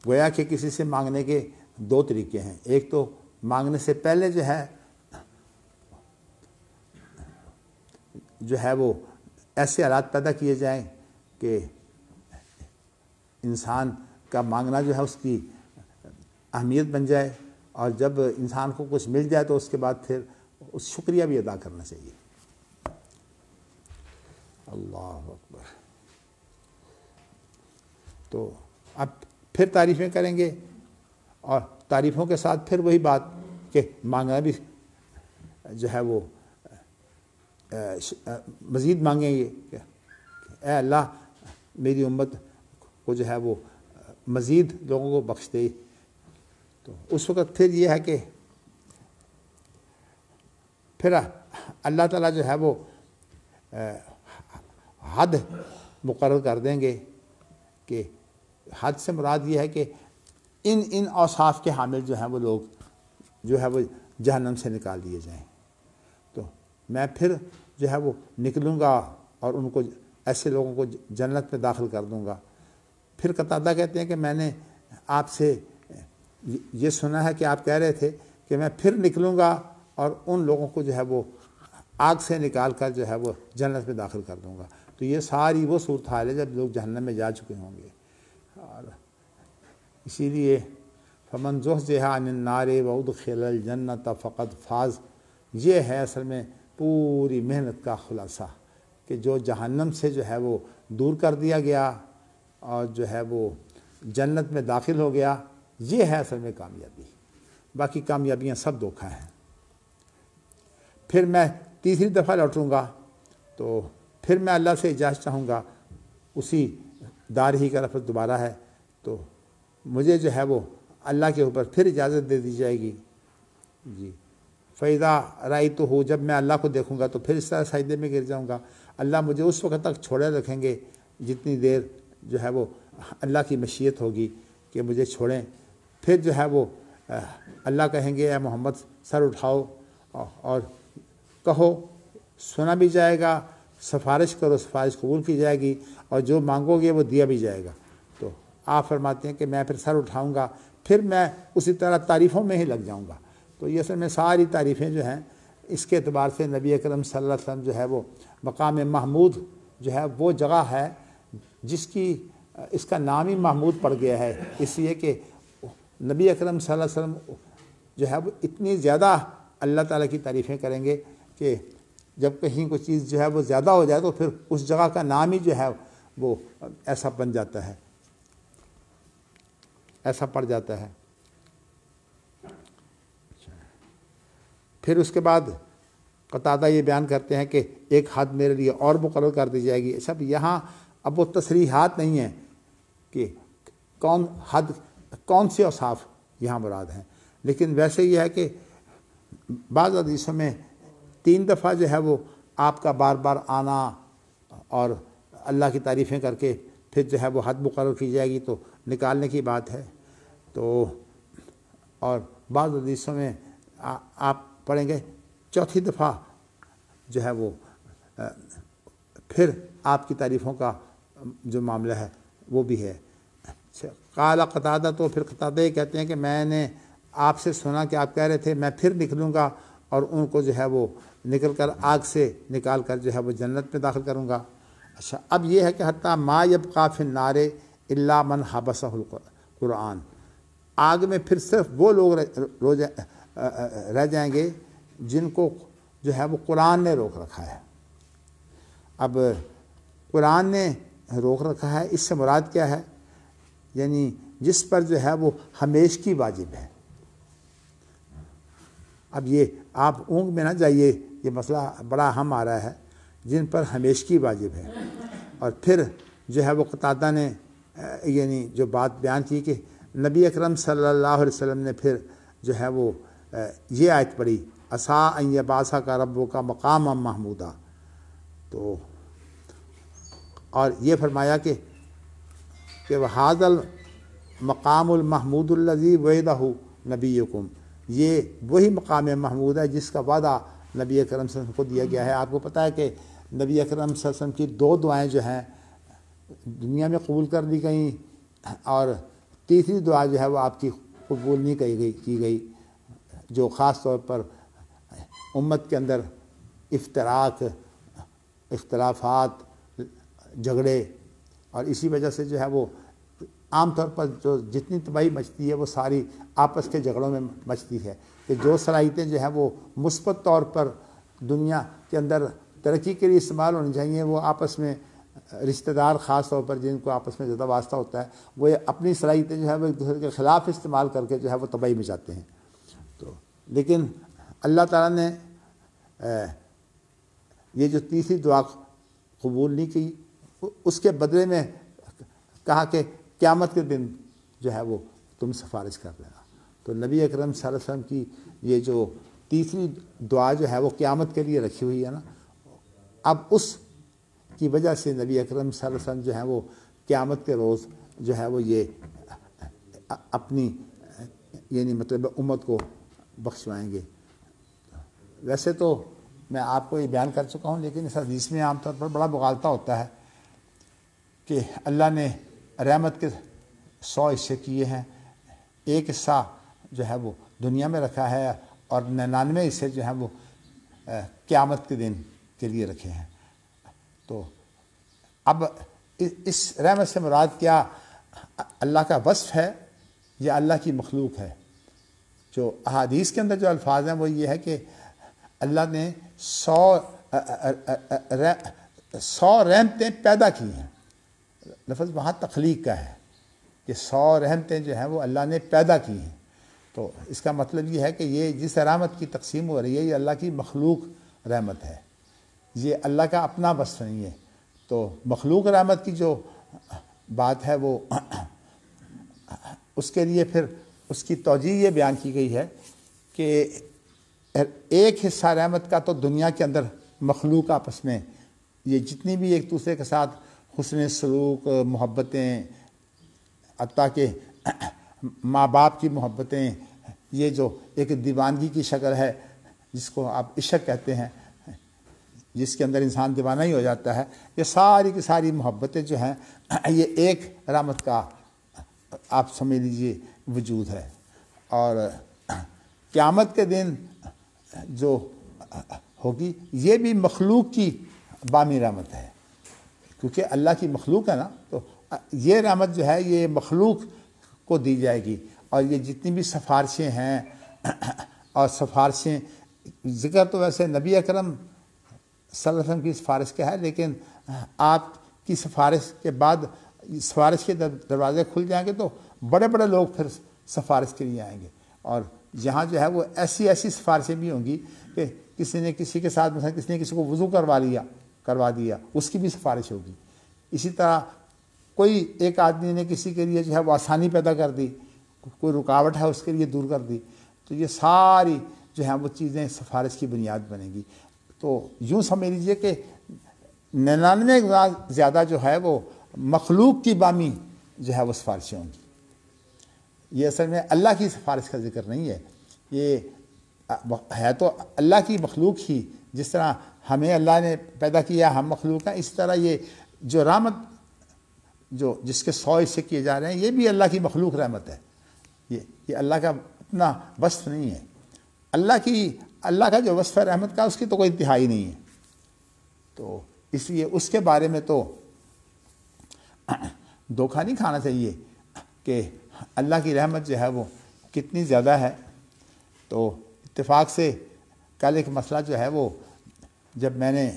گویا کہ کسی سے مانگنے کے دو طریقے ہیں. ایک تو مانگنے سے پہلے جو ہے وہ ایسے حالات پیدا کیے جائیں کہ انسان کا مانگنا جو ہے اس کی اہمیت بن جائے اور جب انسان کو کچھ مل جائے تو اس کے بعد پھر اس شکریہ بھی ادا کرنا چاہیے. اللہ اکبر. تو اب پھر تعریفیں کریں گے اور تعریفوں کے ساتھ پھر وہی بات کہ مانگنا بھی جو ہے وہ مزید مانگیں گے کہ اے اللہ میری امت کو جو ہے وہ مزید لوگوں کو بخش دے. تو اس وقت پھر یہ ہے کہ پھر اللہ تعالیٰ جو ہے وہ حد مقرر کر دیں گے کہ حد سے مراد یہ ہے کہ ان اوصاف کے حامل جو ہیں وہ لوگ جو ہے وہ جہنم سے نکال دیے جائیں. تو میں پھر جو ہے وہ نکلوں گا اور ان کو ایسے لوگوں کو جنت میں داخل کر دوں گا. پھر قتادہ کہتے ہیں کہ میں نے آپ سے یہ سنا ہے کہ آپ کہہ رہے تھے کہ میں پھر نکلوں گا اور ان لوگوں کو جو ہے وہ آگ سے نکال کر جو ہے وہ جنت میں داخل کر دوں گا. تو یہ ساری وہ صورتحال ہے جب لوگ جہنم میں جا چکے ہوں گے. اور اسی لیے فمن زحزح عن النار وادخل الجنۃ فقد فاز. یہ ہے اصل میں پوری محنت کا خلاصہ کہ جو جہنم سے جو ہے وہ دور کر دیا گیا اور جو ہے وہ جنت میں داخل ہو گیا, یہ ہے اصل میں کامیابی. باقی کامیابیاں سب دھوکہ ہیں. پھر میں تیسری دفعہ لوٹوں گا تو پھر میں اللہ سے اجازت چاہوں گا, اسی دار ہی کا لفظ دوبارہ ہے. تو مجھے جو ہے وہ اللہ کے اوپر پھر اجازت دے دی جائے گی. جی فَإِذَا رَأَيْتُهُ, جب میں اللہ کو دیکھوں گا تو پھر اس طرح سجدے میں گر جاؤں گا. اللہ مجھے اس وقت تک چھوڑے رکھیں گے جتنی دیر جو ہے وہ اللہ کی مشیت ہوگی کہ مجھے چھوڑیں. پھر جو ہے وہ اللہ کہیں گے اے محمد سر اٹھاؤ اور کہو, سنا بھی جائے گا, سفارش کرو, سفارش قبول کی جائے گی اور جو مانگو گے وہ دیا بھی جائے گا. تو آپ فرماتے ہیں کہ میں پھر سر اٹھاؤں گا, پھر میں اسی طرح تعریفوں میں ہی لگ جاؤں گا. تو یہ اصل میں ساری تعریفیں جو ہیں اس کے اعتبار سے نبی اکرم صلی اللہ علیہ وسلم جو ہے وہ مقام محمود جو ہے وہ جگہ ہے جس کی اس کا نام ہی محمود پڑ گیا ہے, اس لیے کہ نبی اکرم صلی اللہ علیہ وسلم جو ہے وہ اتنی زیادہ اللہ تعالیٰ کی تعریفیں کریں گے کہ جب کہیں کوئی چیز جو ہے وہ زیادہ ہو جائے تو پھر اس جگہ کا نام ہی جو ہے وہ ایسا بن جاتا ہے, ایسا پڑ جاتا ہے. پھر اس کے بعد قتادہ یہ بیان کرتے ہیں کہ ایک حد میرے لیے اور مقرر کر دی جائے گی. سب یہاں اب وہ تصریحات نہیں ہیں کہ کون سے اوصاف یہاں مراد ہیں, لیکن ویسے یہ ہے کہ بعض حدیثوں میں 3 دفعہ جو ہے وہ آپ کا بار بار آنا اور اللہ کی تعریفیں کر کے پھر جو ہے وہ حد مقرر کی جائے گی تو نکالنے کی بات ہے. تو اور بعض حدیثوں میں آپ پڑھیں گے 4تھی دفعہ جو ہے وہ پھر آپ کی تعریفوں کا جو معاملہ ہے وہ بھی ہے. قال قتادہ، تو پھر قتادہ کہتے ہیں کہ میں نے آپ سے سنا کہ آپ کہہ رہے تھے میں پھر نکلوں گا اور ان کو جو ہے وہ نکل کر آگ سے نکال کر جو ہے وہ جنت میں داخل کروں گا۔ اچھا، اب یہ ہے کہ حتیٰ ما یبقى فی النار الا من حبسہ القرآن، آگ میں پھر صرف وہ لوگ رہ جائیں گے جن کو جو ہے وہ قرآن نے روک رکھا ہے۔ اب قرآن نے روک رکھا ہے، اس سے مراد کیا ہے؟ یعنی جس پر جو ہے وہ ہمیشگی واجب ہے۔ اب یہ آپ اونگ میں نہ جائیے، یہ مسئلہ بڑا اہم آ رہا ہے، جن پر ہمیشگی واجب ہے۔ اور پھر جو ہے وہ قتادہ نے یعنی جو بات بیان کی کہ نبی اکرم صلی اللہ علیہ وسلم نے پھر جو ہے وہ یہ آیت پڑھی، عسیٰ ان یبعثک ربک مقاما محمودا، تو اور یہ فرمایا کہ وَهَذَا الْمَقَامُ الْمَحْمُودُ الَّذِي وَعِدَهُ نَبِيُّكُمْ، یہ وہی مقام محمود ہے جس کا وعدہ نبی اکرم صلی اللہ علیہ وسلم کو دیا گیا ہے۔ آپ کو پتہ ہے کہ نبی اکرم صلی اللہ علیہ وسلم کی 2 دعائیں جو ہیں دنیا میں قبول کر دی گئیں، اور تیسری دعا جو ہے وہ آپ کی قبول نہیں کی گئی، جو خاص طور پر امت کے اندر افتراق، اختلافات، جھگڑے، اور اسی وجہ سے جو ہے وہ عام طور پر جو جتنی تباہی مچتی ہے وہ ساری آپس کے جھگڑوں میں مچتی ہے، کہ جو صلاحیتیں جو ہیں وہ مثبت طور پر دنیا کے اندر ترقی کے لیے استعمال ہونی چاہیے، وہ آپس میں رشتہ دار خاص طور پر جن کو آپس میں زیادہ واسطہ ہوتا ہے، وہ اپنی صلاحیتیں جو ہے وہ ایک دوسرے کے خلاف استعمال کر کے جو ہے وہ تباہی مچاتے ہیں۔ تو لیکن اللہ تعالیٰ نے یہ جو تیسری دعا قبول نہیں کی، اس کے بدلے میں کہا کہ قیامت کے دن جو ہے وہ تم سفارش کر لینا۔ تو نبی اکرم صلی اللہ علیہ وسلم کی یہ جو تیسری دعا جو ہے وہ قیامت کے لیے رکھی ہوئی ہے نا، اب اس کی وجہ سے نبی اکرم صلی اللہ علیہ وسلم جو ہے وہ قیامت کے روز جو ہے وہ یہ اپنی یعنی مطلب امت کو بخشوائیں گے۔ ویسے تو میں آپ کو یہ بیان کر چکا ہوں، لیکن اس حدیث میں عام طور پر بڑا مغالطہ ہوتا ہے کہ اللہ نے رحمت کے 100 حصے کیے ہیں، ایک حصہ جو ہے وہ دنیا میں رکھا ہے اور 99 حصے جو ہیں وہ قیامت کے دن کے لیے رکھے ہیں۔ تو اب اس رحمت سے مراد کیا اللہ کا وصف ہے یا اللہ کی مخلوق ہے؟ جو احادیث کے اندر جو الفاظ ہیں وہ یہ ہے کہ اللہ نے 100 رحمتیں پیدا کی ہیں، لفظ وہاں تخلیق کا ہے کہ 100 رحمتیں جو ہیں وہ اللہ نے پیدا کی ہیں۔ تو اس کا مطلب یہ ہے کہ یہ جس رحمت کی تقسیم ہو رہی ہے یہ اللہ کی مخلوق رحمت ہے، یہ اللہ کا اپنا وصف نہیں ہے۔ تو مخلوق رحمت کی جو بات ہے وہ اس کے لیے پھر اس کی توجیہ یہ بیان کی گئی ہے کہ ایک حصہ رحمت کا تو دنیا کے اندر مخلوق آپس میں یہ جتنی بھی ایک دوسرے کے ساتھ حسن سلوک، محبتیں، حتیٰ کہ ماں باپ کی محبتیں، یہ جو ایک دیوانگی کی شکل ہے جس کو آپ عشق کہتے ہیں، جس کے اندر انسان دیوانہ ہی ہو جاتا ہے، یہ ساری کی ساری محبتیں جو ہیں یہ ایک رحمت کا آپ سمجھ لیجئے وجود ہے۔ اور قیامت کے دن جو ہوگی یہ بھی مخلوق کی بامی رحمت ہے، کیونکہ اللہ کی مخلوق ہے نا، تو یہ رحمت جو ہے یہ مخلوق کو دی جائے گی۔ اور یہ جتنی بھی سفارشیں ہیں، اور سفارشیں ذکر تو ویسے نبی اکرم صلی اللہ علیہ وسلم کی سفارش کا ہے، لیکن آپ کی سفارش کے بعد سفارش کے دروازے کھل جائیں گے تو بڑے بڑے لوگ پھر سفارش کے لیے آئیں گے، اور یہاں جو ہے وہ ایسی سفارشیں بھی ہوں گی کہ کسی نے کسی کے ساتھ مثلا کسی نے کسی کو وضو کروا دیا اس کی بھی سفارش ہوگی۔ اسی طرح کوئی ایک آدمی نے کسی کے لیے جو ہے وہ آسانی پیدا کر دی، کوئی رکاوٹ ہے اس کے لیے دور کر دی، تو یہ ساری جو ہیں وہ چیزیں سفارش کی بنیاد بنے گی۔ تو یوں سمجھ لیجیے کہ 99 زیادہ جو ہے وہ مخلوق کی بامی جو ہے وہ سفارشیں ہوں گی۔ یہ اصل میں اللہ کی سفارش کا ذکر نہیں ہے، یہ ہے تو اللہ کی مخلوق ہی، جس طرح ہمیں اللہ نے پیدا کیا ہم مخلوق ہیں، اس طرح یہ جو رحمت جو جس کے 100 حصے کیے جا رہے ہیں، یہ بھی اللہ کی مخلوق رحمت ہے، یہ اللہ کا اپنا وصف نہیں ہے۔ اللہ کا جو وصف ہے رحمت کا، اس کی تو کوئی انتہا ہی نہیں ہے۔ تو اس لیے اس کے بارے میں تو دھوکہ نہیں کھانا چاہیے کہ اللہ کی رحمت جو ہے وہ کتنی زیادہ ہے۔ تو اتفاق سے کل ایک مسئلہ جو ہے وہ جب میں نے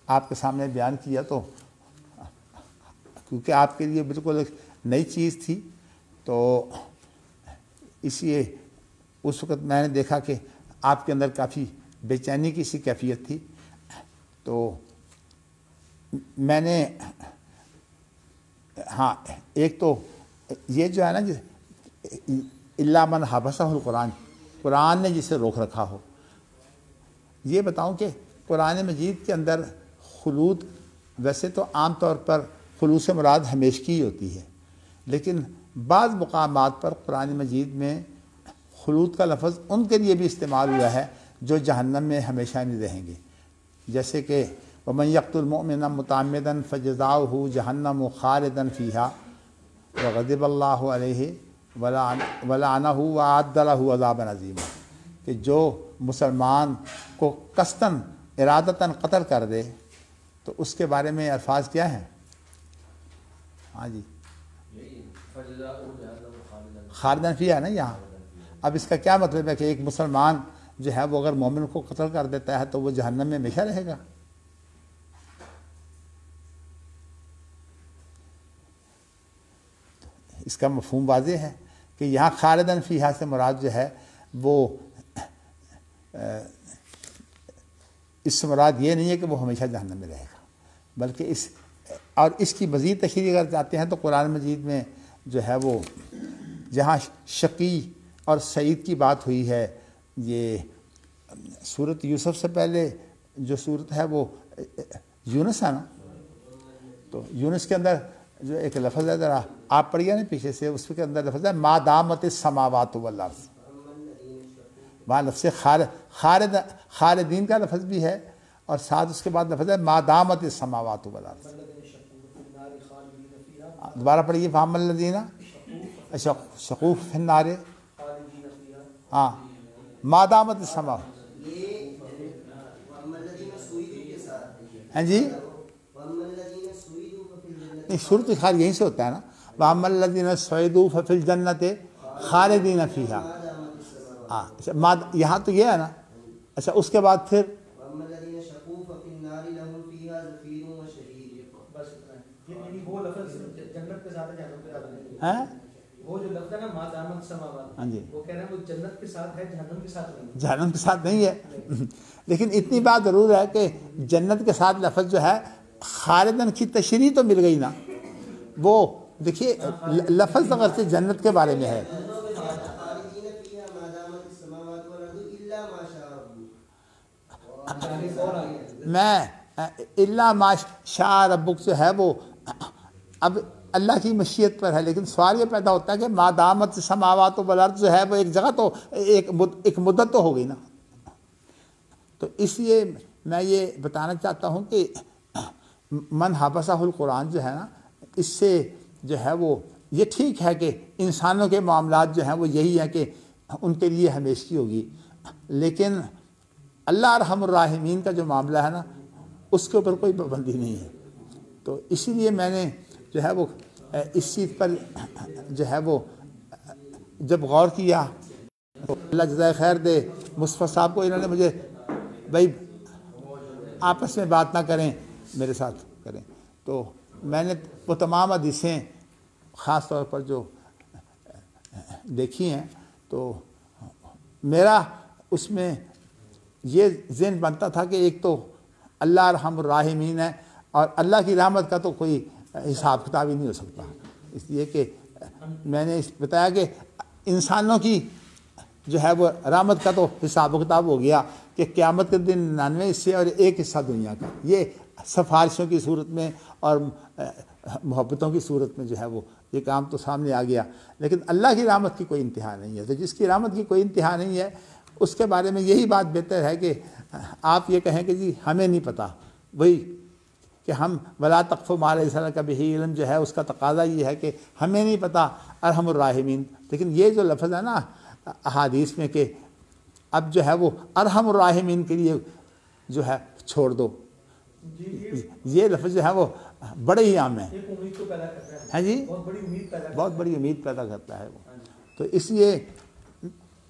آپ کے سامنے بیان کیا، تو کیونکہ آپ کے لیے بالکل ایک نئی چیز تھی، تو اس لیے اس وقت میں نے دیکھا کہ آپ کے اندر کافی بے چینی کی سی کیفیت تھی۔ تو میں نے ہاں ایک تو یہ جو ہے نا الا من حبسہ القرآن، قرآن نے جسے روک رکھا ہو، یہ بتاؤں کہ قرآن مجید کے اندر خلود ویسے تو عام طور پر خلود سے مراد ہمیشگی ہی ہوتی ہے، لیکن بعض مقامات پر قرآن مجید میں خلود کا لفظ ان کے لیے بھی استعمال ہوا ہے جو جہنم میں ہمیشہ نہیں رہیں گے، جیسے کہ وَمَن يَقْتُلْ مُؤْمِنًا مُتَعَمِّدًا فَجَزَاؤُهُ جَهَنَّمُ خَالِدًا فِيهَا وَغَضِبَ اللَّهُ عَلَيْهِ وَلَعَنَهُ وَأَعَدَّ لَهُ عَذَابًا عَظِيمًا، کہ جو مسلمان کو قصداً ارادتاً قتل کر دے تو اس کے بارے میں الفاظ کیا ہیں؟ ہاں جی، خالداً فیہا نا یہاں۔ اب اس کا کیا مطلب ہے کہ ایک مسلمان جو ہے وہ اگر مومن کو قتل کر دیتا ہے تو وہ جہنم میں ہمیشہ رہے گا؟ اس کا مفہوم واضح ہے کہ یہاں خالداً فیہا سے مراد جو ہے وہ اس سے مراد یہ نہیں ہے کہ وہ ہمیشہ جہنم میں رہے گا، بلکہ اس کی مزید تشریح اگر چاہتے ہیں تو قرآن مجید میں جو ہے وہ جہاں شقی اور سعید کی بات ہوئی ہے، یہ سورۃ یوسف سے پہلے جو سورت ہے وہ یونس ہے نا، تو یونس کے اندر جو ایک لفظ ہے، ذرا آپ پڑھیے نا پیچھے سے، اس کے اندر لفظ ہے ما دامت السماوات والارض، وہاں لفظ خالدین کا لفظ بھی ہے، اور ساتھ اس کے بعد لفظ ہے ما دامت السماوات والارض۔ دوبارہ پڑھیے، فاما الذین شقوا فی النار، ہاں ما دامت السماوات، ہاں جی، صورت خال یہیں سے ہوتا ہے نا، وَأَمَّا الَّذِينَ سُعِدُوا فَفِي الْجَنَّةِ خَالِدِينَ فِيهَا، ہاں یہاں تو یہ ہے نا۔ اچھا اس کے بعد پھر وہ جو لفظ ہے نا ما دامت السماوات، ہاں جی، وہ کہہ رہے ہیں وہ جنت کے ساتھ ہے، جہنم کے ساتھ نہیں، جہنم کے ساتھ نہیں ہے، لیکن اتنی بات ضرور ہے کہ جنت کے ساتھ لفظ جو ہے خالدن کی تشریح تو مل گئی نا۔ وہ دیکھیے لفظ اگر سے جنت کے بارے میں ہے، میں الا ما شاء ربک جو ہے وہ اب اللہ کی مشیت پر ہے، لیکن سوال یہ پیدا ہوتا ہے کہ ما دامت السماوات والارض جو ہے وہ ایک جگہ تو ایک مدت تو ہو گئی نا۔ تو اس لیے میں یہ بتانا چاہتا ہوں کہ من حبسہ القرآن جو ہے نا، اس سے جو ہے وہ یہ ٹھیک ہے کہ انسانوں کے معاملات جو ہیں وہ یہی ہیں کہ ان کے لیے ہمیشگی ہوگی، لیکن اللہ ارحم الراحمین کا جو معاملہ ہے نا اس کے اوپر کوئی پابندی نہیں ہے۔ تو اسی لیے میں نے جو ہے وہ اس چیز پر جو ہے وہ جب غور کیا تو اللہ جزائے خیر دے مصطفیٰ صاحب کو، انہوں نے مجھے بھائی آپس میں بات نہ کریں، میرے ساتھ کریں، تو میں نے وہ تمام حدیثیں خاص طور پر جو دیکھی ہیں تو میرا اس میں یہ ذہن بنتا تھا کہ ایک تو اللہ ارحم الراحمین ہے، اور اللہ کی رحمت کا تو کوئی حساب کتاب ہی نہیں ہو سکتا، اس لیے کہ میں نے بتایا کہ انسانوں کی جو ہے وہ رحمت کا تو حساب و کتاب ہو گیا کہ قیامت کے دن 99 حصے اور ایک حصہ دنیا کا، یہ سفارشوں کی صورت میں اور محبتوں کی صورت میں جو ہے وہ یہ کام تو سامنے آ گیا، لیکن اللہ کی رحمت کی کوئی انتہا نہیں ہے۔ تو جس کی رحمت کی کوئی انتہا نہیں ہے اس کے بارے میں یہی بات بہتر ہے کہ آپ یہ کہیں کہ جی ہمیں نہیں پتہ، وہی کہ ہم ولا تقف ما لیس لک بہ علم جو ہے اس کا تقاضا یہ ہے کہ ہمیں نہیں پتہ ارحم الراحمین، لیکن یہ جو لفظ ہے نا احادیث میں کہ اب جو ہے وہ ارحم الراحمین کے لیے جو ہے چھوڑ دو، یہ لفظ جو ہے وہ بڑے ہی عام ہیں، ایک امید کو پیدا کرتا ہے، ہاں جی، بہت بڑی امید پیدا کرتا ہے، بہت بڑی امید پیدا کرتا ہے وہ۔ تو اس لیے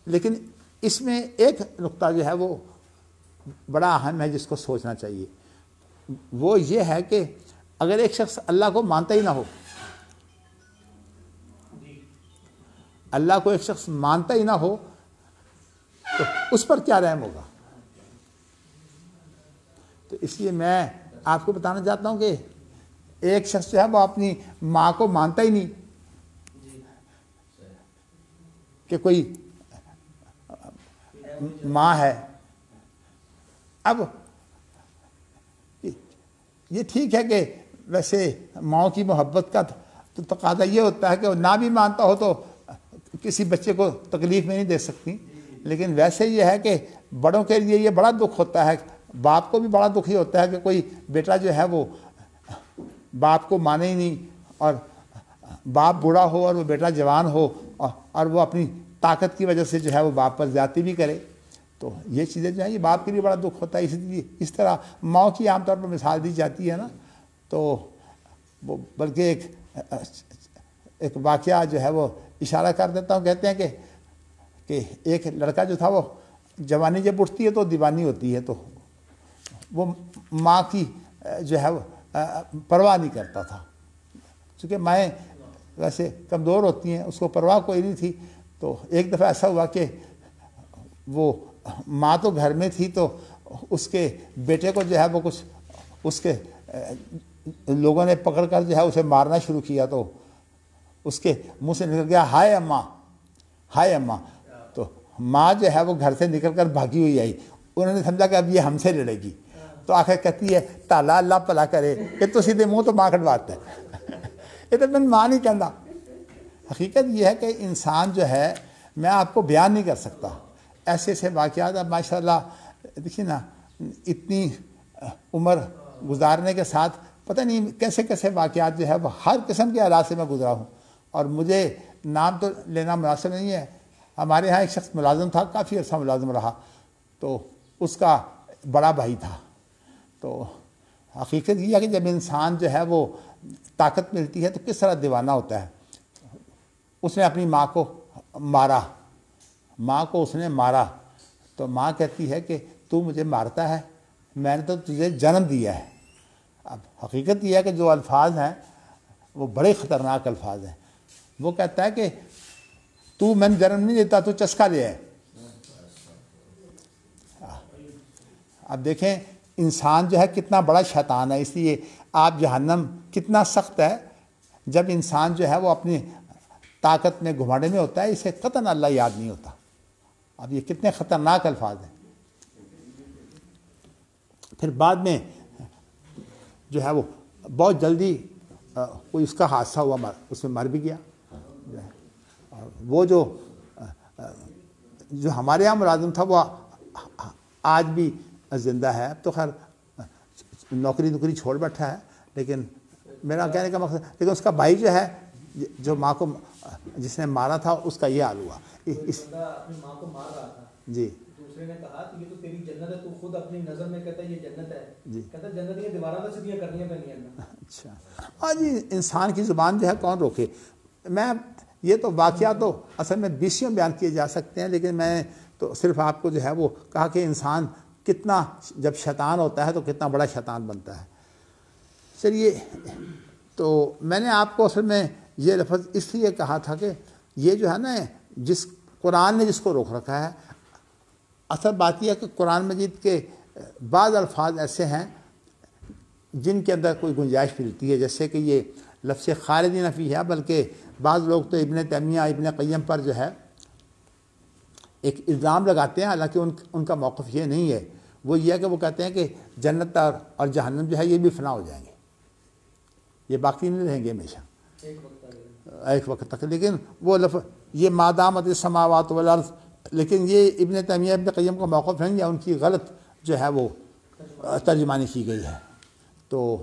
لیکن اس میں ایک نقطہ جو ہے وہ بڑا اہم ہے جس کو سوچنا چاہیے، وہ یہ ہے کہ اگر ایک شخص اللہ کو مانتا ہی نہ ہو، اللہ کو ایک شخص مانتا ہی نہ ہو تو اس پر کیا رحم ہوگا؟ تو اس لیے میں آپ کو بتانا چاہتا ہوں کہ ایک شخص جو ہے وہ اپنی ماں کو مانتا ہی نہیں کہ کوئی ماں ہے، اب یہ ٹھیک ہے کہ ویسے ماں کی محبت کا تو تقاضا یہ ہوتا ہے کہ وہ نہ بھی مانتا ہو تو کسی بچے کو تکلیف میں نہیں دے سکتی، لیکن ویسے یہ ہے کہ بڑوں کے لیے یہ بڑا دکھ ہوتا ہے، باپ کو بھی بڑا دکھ ہی ہوتا ہے کہ کوئی بیٹا جو ہے وہ باپ کو مانے ہی نہیں، اور باپ بوڑھا ہو اور وہ بیٹا جوان ہو اور وہ اپنی طاقت کی وجہ سے جو ہے وہ باپ پر زیادتی بھی کرے، تو یہ چیزیں جو ہیں یہ باپ کے لیے بڑا دکھ ہوتا ہے۔ اس لیے اس طرح ماں کی عام طور پر مثال دی جاتی ہے نا، تو وہ بلکہ ایک واقعہ جو ہے وہ اشارہ کر دیتا ہوں، کہتے ہیں کہ ایک لڑکا جو تھا وہ جوانی جب اٹھتی ہے تو دیوانی ہوتی ہے، تو وہ ماں کی جو ہے وہ پرواہ نہیں کرتا تھا، چونکہ مائیں ویسے کمزور ہوتی ہیں، اس کو پرواہ کوئی نہیں تھی۔ تو ایک دفعہ ایسا ہوا کہ وہ ماں تو گھر میں تھی، تو اس کے بیٹے کو جو ہے وہ کچھ اس کے لوگوں نے پکڑ کر جو ہے اسے مارنا شروع کیا، تو اس کے منہ سے نکل گیا ہائے اماں، ہائے اماں، تو ماں جو ہے وہ گھر سے نکل کر بھاگی ہوئی آئی، انہوں نے سمجھا کہ اب یہ ہم سے لڑے گی، تو آخر کہتی ہے تالا اللہ بھلا کرے کہ تو سیدھے منہ تو ماں کٹواتا ہے، یہ تو میں ماں نہیں کہنا۔ حقیقت یہ ہے کہ انسان جو ہے، میں آپ کو بیان نہیں کر سکتا، ایسے ایسے واقعات اب ماشاء اللہ دیکھیے نا، اتنی عمر گزارنے کے ساتھ پتہ نہیں کیسے کیسے واقعات جو ہے وہ ہر قسم کے حالات سے میں گزرا ہوں، اور مجھے نام تو لینا مناسب نہیں ہے۔ ہمارے ہاں ایک شخص ملازم تھا، کافی عرصہ ملازم رہا، تو اس کا بڑا بھائی تھا، تو حقیقت یہ ہے کہ جب انسان جو ہے وہ طاقت ملتی ہے تو کس طرح دیوانہ ہوتا ہے۔ اس نے اپنی ماں کو مارا، ماں کو اس نے مارا، تو ماں کہتی ہے کہ تو مجھے مارتا ہے، میں نے تو تجھے جنم دیا ہے۔ اب حقیقت یہ ہے کہ جو الفاظ ہیں وہ بڑے خطرناک الفاظ ہیں۔ وہ کہتا ہے کہ تو میں نے جنم نہیں دیتا، تو چسکا لے ہے۔ اب دیکھیں انسان جو ہے کتنا بڑا شیطان ہے، اس لیے آپ جہنم کتنا سخت ہے جب انسان جو ہے وہ اپنی طاقت میں گھمانے میں ہوتا ہے، اسے قطعاً اللہ یاد نہیں ہوتا۔ اب یہ کتنے خطرناک الفاظ ہیں۔ پھر بعد میں جو ہے وہ بہت جلدی کوئی اس کا حادثہ ہوا، اس میں مر بھی گیا۔ وہ جو ہمارے یہاں ملازم تھا وہ آج بھی زندہ ہے، اب تو خیر نوکری چھوڑ بیٹھا ہے، لیکن میرا کہنے کا مقصد، لیکن اس کا بھائی جو ہے جو ماں کو جس نے مارا تھا اس کا یہ حال ہوا۔ اپنی ماں کو مار رہا تھا جی، دوسرے نے کہا کہ یہ تو تیری جنت ہے، تو خود اپنی نظر میں کہتا ہے یہ جنت ہے، جی، کہتا ہے جنت یہ دیواروں میں سیدھیاں کرنی پڑنی ہیں۔ اچھا، ہاں جی، انسان کی زبان جو ہے کون روکے۔ میں یہ تو واقعہ تو اصل میں بیسیوں بیان کیے جا سکتے ہیں، لیکن میں تو صرف آپ کو جو ہے وہ کہا کہ انسان کتنا جب شیطان ہوتا ہے تو کتنا بڑا شیطان بنتا ہے۔ چلیے، تو میں نے آپ کو اصل میں یہ لفظ اس لیے کہا تھا کہ یہ جو ہے نا، جس قرآن نے جس کو روک رکھا ہے، اصل بات یہ ہے کہ قرآن مجید کے بعض الفاظ ایسے ہیں جن کے اندر کوئی گنجائش ملتی ہے، جیسے کہ یہ لفظ خالدین فیہا، بلکہ بعض لوگ تو ابن تیمیہ ابن قیم پر جو ہے ایک الزام لگاتے ہیں، حالانکہ ان کا موقف یہ نہیں ہے۔ وہ یہ ہے کہ وہ کہتے ہیں کہ جنت اور جہنم جو ہے یہ بھی فنا ہو جائیں گے، یہ باقی نہیں رہیں گے ہمیشہ، ایک وقت تک۔ لیکن وہ لفظ یہ مادامت السماوات والارض، لیکن یہ ابن تیمیہ ابن قیم کا موقف نہیں، یا ان کی غلط جو ہے وہ ترجمانی کی گئی ہے۔ تو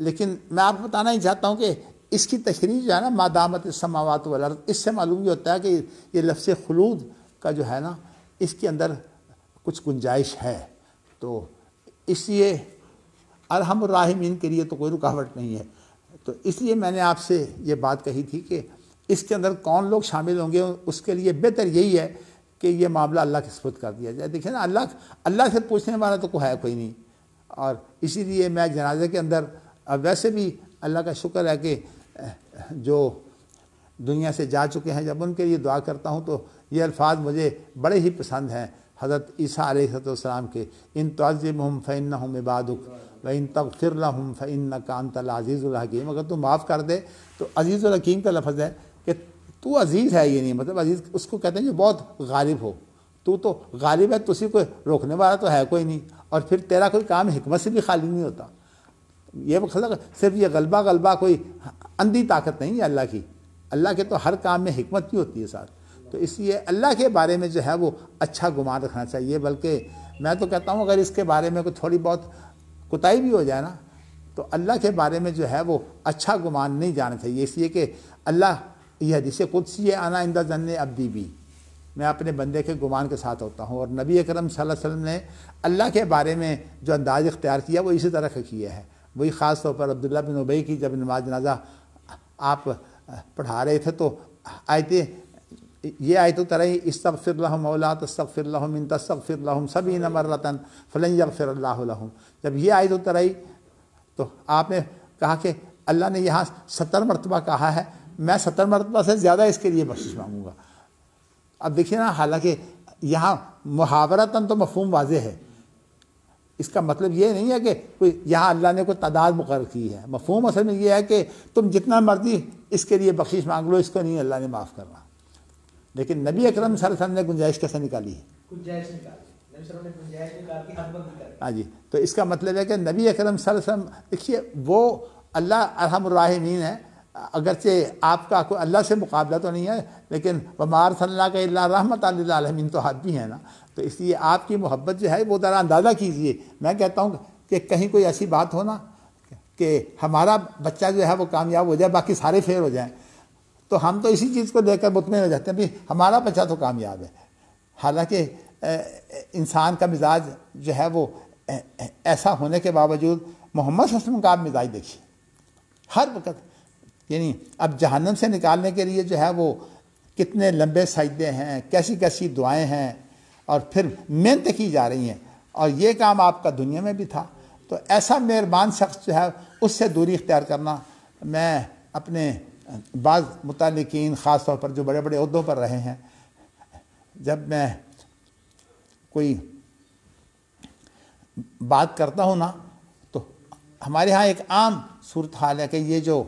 لیکن میں آپ کو بتانا ہی چاہتا ہوں کہ اس کی تشریح جو ہے نا مادامت السماوات والارض، اس سے معلوم یہ ہوتا ہے کہ یہ لفظ خلود کا جو ہے نا اس کے اندر کچھ گنجائش ہے. تو اس لیے ارحم الراحمین کے لیے تو کوئی رکاوٹ نہیں ہے. تو اس لیے میں نے آپ سے یہ بات کہی تھی کہ اس کے اندر کون لوگ شامل ہوں گے، اس کے لیے بہتر یہی ہے کہ یہ معاملہ اللہ کے سپرد کر دیا جائے. دیکھیں نا، اللہ سے پوچھنے والا تو کوئی نہیں. اور اسی لیے میں جنازے کے اندر ویسے بھی اللہ کا شکر ہے کہ جو دنیا سے جا چکے ہیں، جب ان کے لیے دعا کرتا ہوں تو یہ الفاظ مجھے بڑے ہی پسند ہیں حضرت عیسیٰ علیہ السلام کے، ان تعذبہم فإنہم عبادک وإن تغفر لہم فإنک انت العزیز الحکیم. اگر تو معاف کر دے تو عزیز الحکیم کا لفظ ہے کہ تو عزیز ہے. یہ نہیں مطلب عزیز اس کو کہتے ہیں جو بہت غالب ہو. تو غالب ہے، تو اسی کو روکنے والا تو ہے کوئی نہیں. اور پھر تیرا کوئی کام حکمت سے بھی خالی نہیں ہوتا. یہ مطلب صرف یہ غلبہ کوئی اندھی طاقت نہیں ہے اللہ کی. اللہ کے تو ہر کام میں حکمت بھی ہوتی ہے ساتھ. تو اس لیے اللہ کے بارے میں جو ہے وہ اچھا گمان رکھنا چاہیے. بلکہ میں تو کہتا ہوں اگر اس کے بارے میں کوئی تھوڑی بہت کوتاہی بھی ہو جائے نا تو اللہ کے بارے میں جو ہے وہ اچھا گمان نہیں جانا چاہیے. اس لیے کہ اللہ، یہ حدیث قدسی ہے، انا عند ظن عبدی بی، میں اپنے بندے کے گمان کے ساتھ ہوتا ہوں. اور نبی اکرم صلی اللہ علیہ وسلم نے اللہ کے بارے میں جو انداز اختیار کیا وہ اسی طرح کا کیا ہے. وہی خاص طور پر عبداللہ بن ابی کی جب نماز جنازہ آپ پڑھا رہے تھے تو یہ آیت اتری، استغفر لہم او لا تستغفر لہم ان تستغفر لہم 70 مرۃ فلن یغفر اللہ لہم. جب یہ آیت اتری تو آپ نے کہا کہ اللہ نے یہاں 70 مرتبہ کہا ہے، میں 70 مرتبہ سے زیادہ اس کے لیے بخشش مانگوں گا. اب دیکھیے نا، حالانکہ یہاں محاورتاً تو مفہوم واضح ہے. اس کا مطلب یہ نہیں ہے کہ کوئی یہاں اللہ نے کوئی تعداد مقرر کی ہے. مفہوم اصل میں یہ ہے کہ تم جتنا مرضی اس کے لیے بخشش مانگ لو، اس کو نہیں اللہ نے معاف کرنا. لیکن نبی اکرم صلی اللہ علیہ وسلم نے گنجائش کیسے نکالی ہے؟ گنجائش نکالی، نبی صلی اللہ علیہ وسلم نے گنجائش نکال کے حد بندی کر دی. ہاں جی. تو اس کا مطلب ہے کہ نبی اکرم صلی اللہ علیہ وسلم، دیکھیے وہ اللہ ارحم الراحمین ہے. اگرچہ آپ کا کوئی اللہ سے مقابلہ تو نہیں ہے، لیکن وما ارسلناک الا رحمۃ للعالمین تو حد بھی ہے نا. تو اس لیے آپ کی محبت جو ہے وہ ذرا اندازہ کیجئے. میں کہتا ہوں کہ کہیں کوئی ایسی بات ہو نا کہ ہمارا بچہ جو ہے وہ کامیاب ہو جائے، باقی سارے فیل ہو جائیں، تو ہم تو اسی چیز کو دیکھ کر مطمئن ہو جاتے ہیں بھی ہمارا بچہ تو کامیاب ہے. حالانکہ انسان کا مزاج جو ہے وہ ایسا ہونے کے باوجود محمد صلی اللہ علیہ وسلم کا آپ مزاج دیکھیے ہر وقت. یعنی اب جہنم سے نکالنے کے لیے جو ہے وہ کتنے لمبے سجدے ہیں، کیسی کیسی دعائیں ہیں، اور پھر محنت کی جا رہی ہیں. اور یہ کام آپ کا دنیا میں بھی تھا. تو ایسا مہربان شخص جو ہے اس سے دوری اختیار کرنا. میں اپنے بعض متعلقین، خاص طور پر جو بڑے بڑے عہدوں پر رہے ہیں، جب میں کوئی بات کرتا ہوں نا تو ہمارے ہاں ایک عام صورتحال ہے کہ یہ جو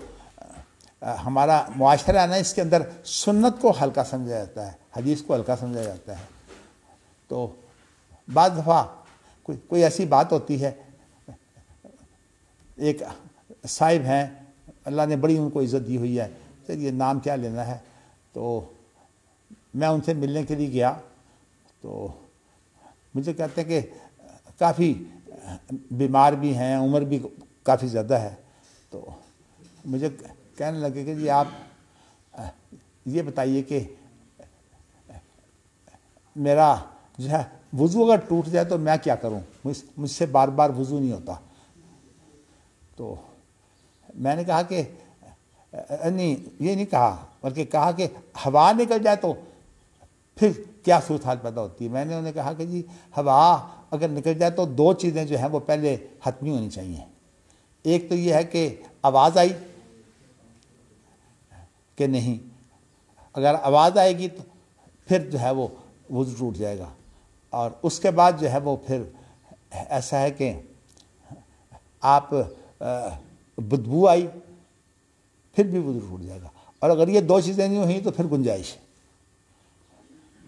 ہمارا معاشرہ ہے نا، اس کے اندر سنت کو ہلکا سمجھا جاتا ہے، حدیث کو ہلکا سمجھا جاتا ہے. تو بعض دفعہ کوئی ایسی بات ہوتی ہے، ایک صاحب ہیں، اللہ نے بڑی ان کو عزت دی ہوئی ہے، یہ نام کیا لینا ہے، تو میں ان سے ملنے کے لیے گیا تو مجھے کہتے ہیں کہ کافی بیمار بھی ہیں، عمر بھی کافی زیادہ ہے. تو مجھے کہنے لگے کہ جی آپ یہ بتائیے کہ میرا جو ہے وضو اگر ٹوٹ جائے تو میں کیا کروں، مجھ سے بار بار وضو نہیں ہوتا. تو میں نے کہا کہ نہیں، یہ نہیں کہا، بلکہ کہا کہ ہوا نکل جائے تو پھر کیا صورتحال پیدا ہوتی ہے. میں نے انہیں کہا کہ جی ہوا اگر نکل جائے تو 2 چیزیں جو ہیں وہ پہلے حتمی ہونی چاہیے. ایک تو یہ ہے کہ آواز آئی کہ نہیں، اگر آواز آئے گی تو پھر جو ہے وہ وضو ٹوٹ جائے گا. اور اس کے بعد جو ہے وہ پھر ایسا ہے کہ آپ بدبو آئی پھر بھی وضو ٹوٹ جائے گا. اور اگر یہ 2 چیزیں نہیں ہوئیں تو پھر گنجائش.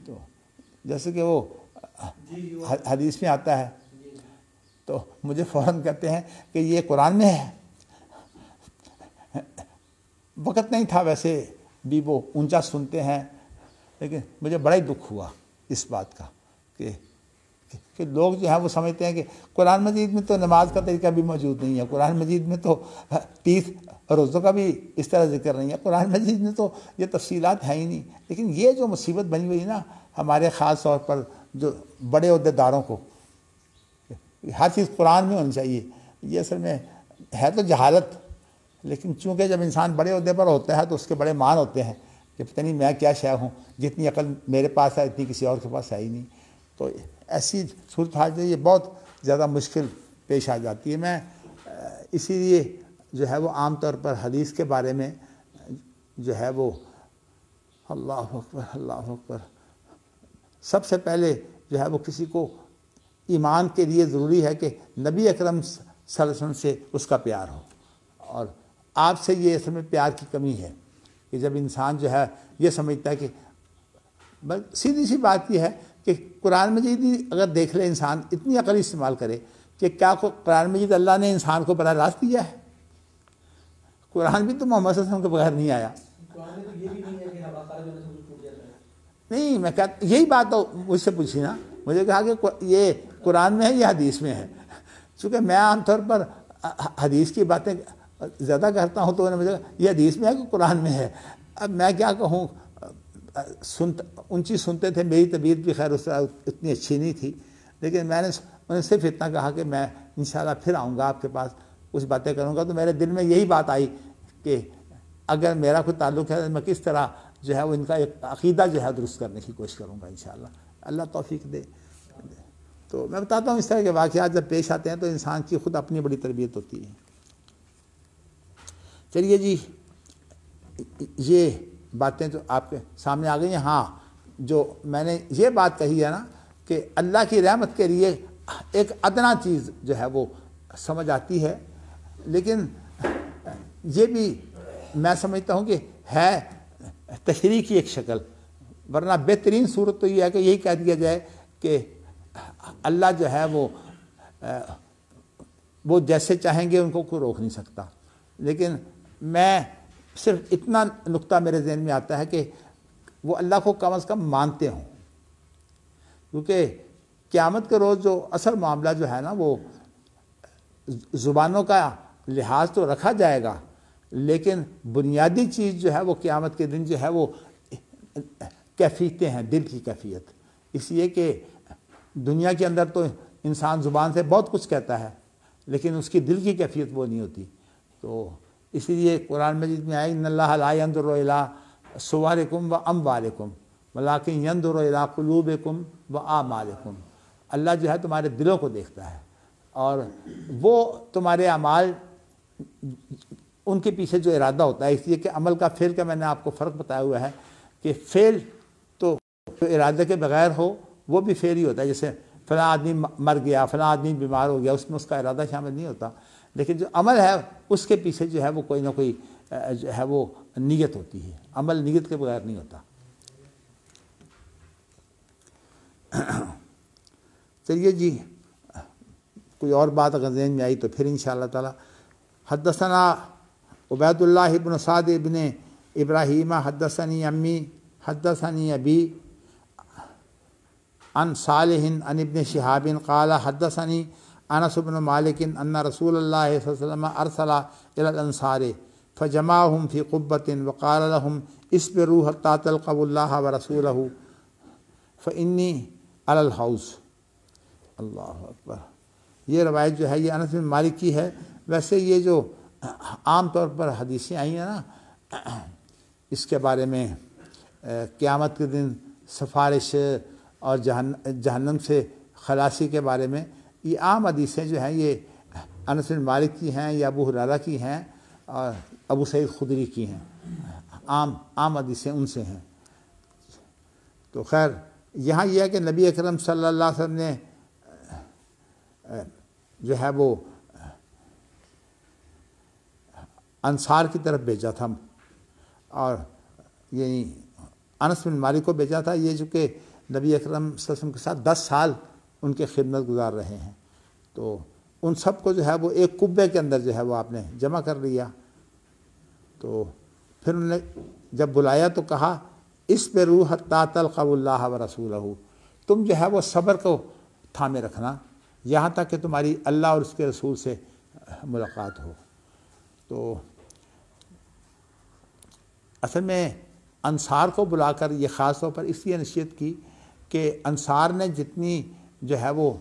تو جیسے کہ وہ حدیث میں آتا ہے تو مجھے فوراً کہتے ہیں کہ یہ قرآن میں ہے. وقت نہیں تھا ویسے بھی وہ اونچا سنتے ہیں، لیکن مجھے بڑا ہی دکھ ہوا اس بات کا کہ کہ لوگ جو ہے وہ سمجھتے ہیں کہ قرآن مجید میں تو نماز کا طریقہ بھی موجود نہیں ہے، قرآن مجید میں تو 30 روزوں کا بھی اس طرح ذکر نہیں ہے، قرآن مجید میں تو یہ تفصیلات ہیں ہی نہیں۔ لیکن یہ جو مصیبت بنی ہوئی نا ہمارے خاص طور پر جو بڑے عہدے داروں کو، ہر چیز قرآن میں ہونی چاہیے، یہ اصل میں ہے تو جہالت، لیکن چونکہ جب انسان بڑے عہدے پر ہوتا ہے تو اس کے بڑے مان ہوتے ہیں کہ پتہ نہیں میں کیا شے ہوں، جتنی عقل میرے پاس ہے اتنی کسی اور کے پاس ہے ہی نہیں۔ تو ایسی صورتحال جو یہ بہت زیادہ مشکل پیش آ جاتی ہے۔ میں اسی لیے جو ہے وہ عام طور پر حدیث کے بارے میں جو ہے وہ اللہ اکبر اللہ اکبر، سب سے پہلے جو ہے وہ کسی کو ایمان کے لیے ضروری ہے کہ نبی اکرم صلی اللہ علیہ وسلم سے اس کا پیار ہو، اور آپ سے یہ اصل میں پیار کی کمی ہے کہ جب انسان جو ہے یہ سمجھتا ہے کہ سیدھی سی بات یہ ہے کہ قرآن مجید ہی اگر دیکھ لے انسان، اتنی عقل استعمال کرے کہ کیا قرآن مجید اللہ نے انسان کو براہ راست دیا ہے؟ قرآن بھی تو محمد صلی اللہ علیہ وسلم کے بغیر نہیں آیا۔ قرآن میں تو یہ بھی نہیں ہے کہ باقاعدہ جو ہے سب کچھ ٹوٹ جاتا ہے۔ نہیں، میں کہتا یہی بات تو مجھ سے پوچھی نا، مجھے کہا کہ یہ قرآن میں ہے یا حدیث میں ہے؟ چونکہ میں عام طور پر حدیث کی باتیں زیادہ کرتا ہوں تو انہوں نے مجھے کہا یہ حدیث میں ہے کہ قرآن میں ہے۔ اب میں کیا کہوں، ان چیز سنتے تھے، میری طبیعت بھی خیر اس طرح اتنی اچھی نہیں تھی، لیکن میں نے انہیں صرف اتنا کہا کہ میں انشاءاللہ پھر آؤں گا آپ کے پاس، کچھ باتیں کروں گا۔ تو میرے دل میں یہی بات آئی کہ اگر میرا کوئی تعلق ہے میں کس طرح جو ہے وہ ان کا ایک عقیدہ جو ہے درست کرنے کی کوشش کروں گا انشاءاللہ، اللہ توفیق دے۔ تو میں بتاتا ہوں اس طرح کے واقعات جب پیش آتے ہیں تو انسان کی خود اپنی بڑی تربیت ہوتی ہے۔ چلیے جی، یہ باتیں تو آپ کے سامنے آ گئی ہیں۔ ہاں، جو میں نے یہ بات کہی ہے نا کہ اللہ کی رحمت کے لیے ایک ادنا چیز جو ہے وہ سمجھ آتی ہے، لیکن یہ بھی میں سمجھتا ہوں کہ ہے تشریح کی ایک شکل، ورنہ بہترین صورت تو یہ ہے کہ یہی کہہ دیا جائے کہ اللہ جو ہے وہ جیسے چاہیں گے ان کو کوئی روک نہیں سکتا۔ لیکن میں صرف اتنا نقطہ میرے ذہن میں آتا ہے کہ وہ اللہ کو کم از کم مانتے ہوں، کیونکہ قیامت کے روز جو اصل معاملہ جو ہے نا وہ زبانوں کا لحاظ تو رکھا جائے گا، لیکن بنیادی چیز جو ہے وہ قیامت کے دن جو ہے وہ کیفیتیں ہیں، دل کی کیفیت۔ اس لیے کہ دنیا کے اندر تو انسان زبان سے بہت کچھ کہتا ہے، لیکن اس کی دل کی کیفیت وہ نہیں ہوتی۔ تو اسی لیے قرآن مجید میں آئے ان اللہ لا ينظر الی صورکم و اموالکم ولکن ينظر الی قلوبکم و اعمالکم۔ اللہ جو ہے تمہارے دلوں کو دیکھتا ہے، اور وہ تمہارے اعمال ان کے پیچھے جو ارادہ ہوتا ہے۔ اس لیے کہ عمل کا فعل کا میں نے آپ کو فرق بتایا ہوا ہے کہ فعل تو جو ارادے کے بغیر ہو وہ بھی فعل ہی ہوتا ہے، جیسے فلاں آدمی مر گیا، فلاں آدمی بیمار ہو گیا، اس میں اس کا ارادہ شامل نہیں ہوتا، لیکن جو عمل ہے اس کے پیچھے جو ہے وہ کوئی نہ کوئی جو ہے وہ نیت ہوتی ہے، عمل نیت کے بغیر نہیں ہوتا۔ چلیے جی، کوئی اور بات اگر ذہن میں آئی تو پھر انشاءاللہ تعالی۔ حدثنا عبید اللہ ابن سعد ابن ابراہیم حدثنی امی حدثنی ابی عن صالح عن ابن شہاب قال حدثنی انس بن مالک ان رسول اللہ صلی اللہ علیہ وسلم ارسل الى الانصار فجمعهم في قبة وقال لهم اصبروا حتى تلقوا الله ورسوله فإني على الحوض۔ اللہ اکبر۔ یہ روایت جو ہے یہ انس بن مالک کی ہے۔ ویسے یہ جو عام طور پر حدیثیں آئی ہیں نا اس کے بارے میں، قیامت کے دن سفارش اور جہنم سے خلاصی کے بارے میں، یہ عام حدیثیں جو ہیں یہ انس بن مالک کی ہیں یا ابو ہریرہ کی ہیں اور ابو سعید خدری کی ہیں، عام حدیثیں ان سے ہیں۔ تو خیر یہاں یہ ہے کہ نبی اکرم صلی اللہ علیہ وسلم نے جو ہے وہ انصار کی طرف بھیجا تھا، اور یعنی انس بن مالک کو بھیجا تھا، یہ جو کہ نبی اکرم صلی اللہ علیہ وسلم کے ساتھ 10 سال ان کے خدمت گزار رہے ہیں، تو ان سب کو جو ہے وہ ایک کبے کے اندر جو ہے وہ آپ نے جمع کر لیا۔ تو پھر انہوں نے جب بلایا تو کہا اصبروا حتی تلقوا اللہ ورسولہ، تم جو ہے وہ صبر کو تھامے رکھنا یہاں تک کہ تمہاری اللہ اور اس کے رسول سے ملاقات ہو۔ تو اصل میں انصار کو بلا کر یہ خاص طور پر اس لیے نصیحت کی کہ انصار نے جتنی جو ہے وہ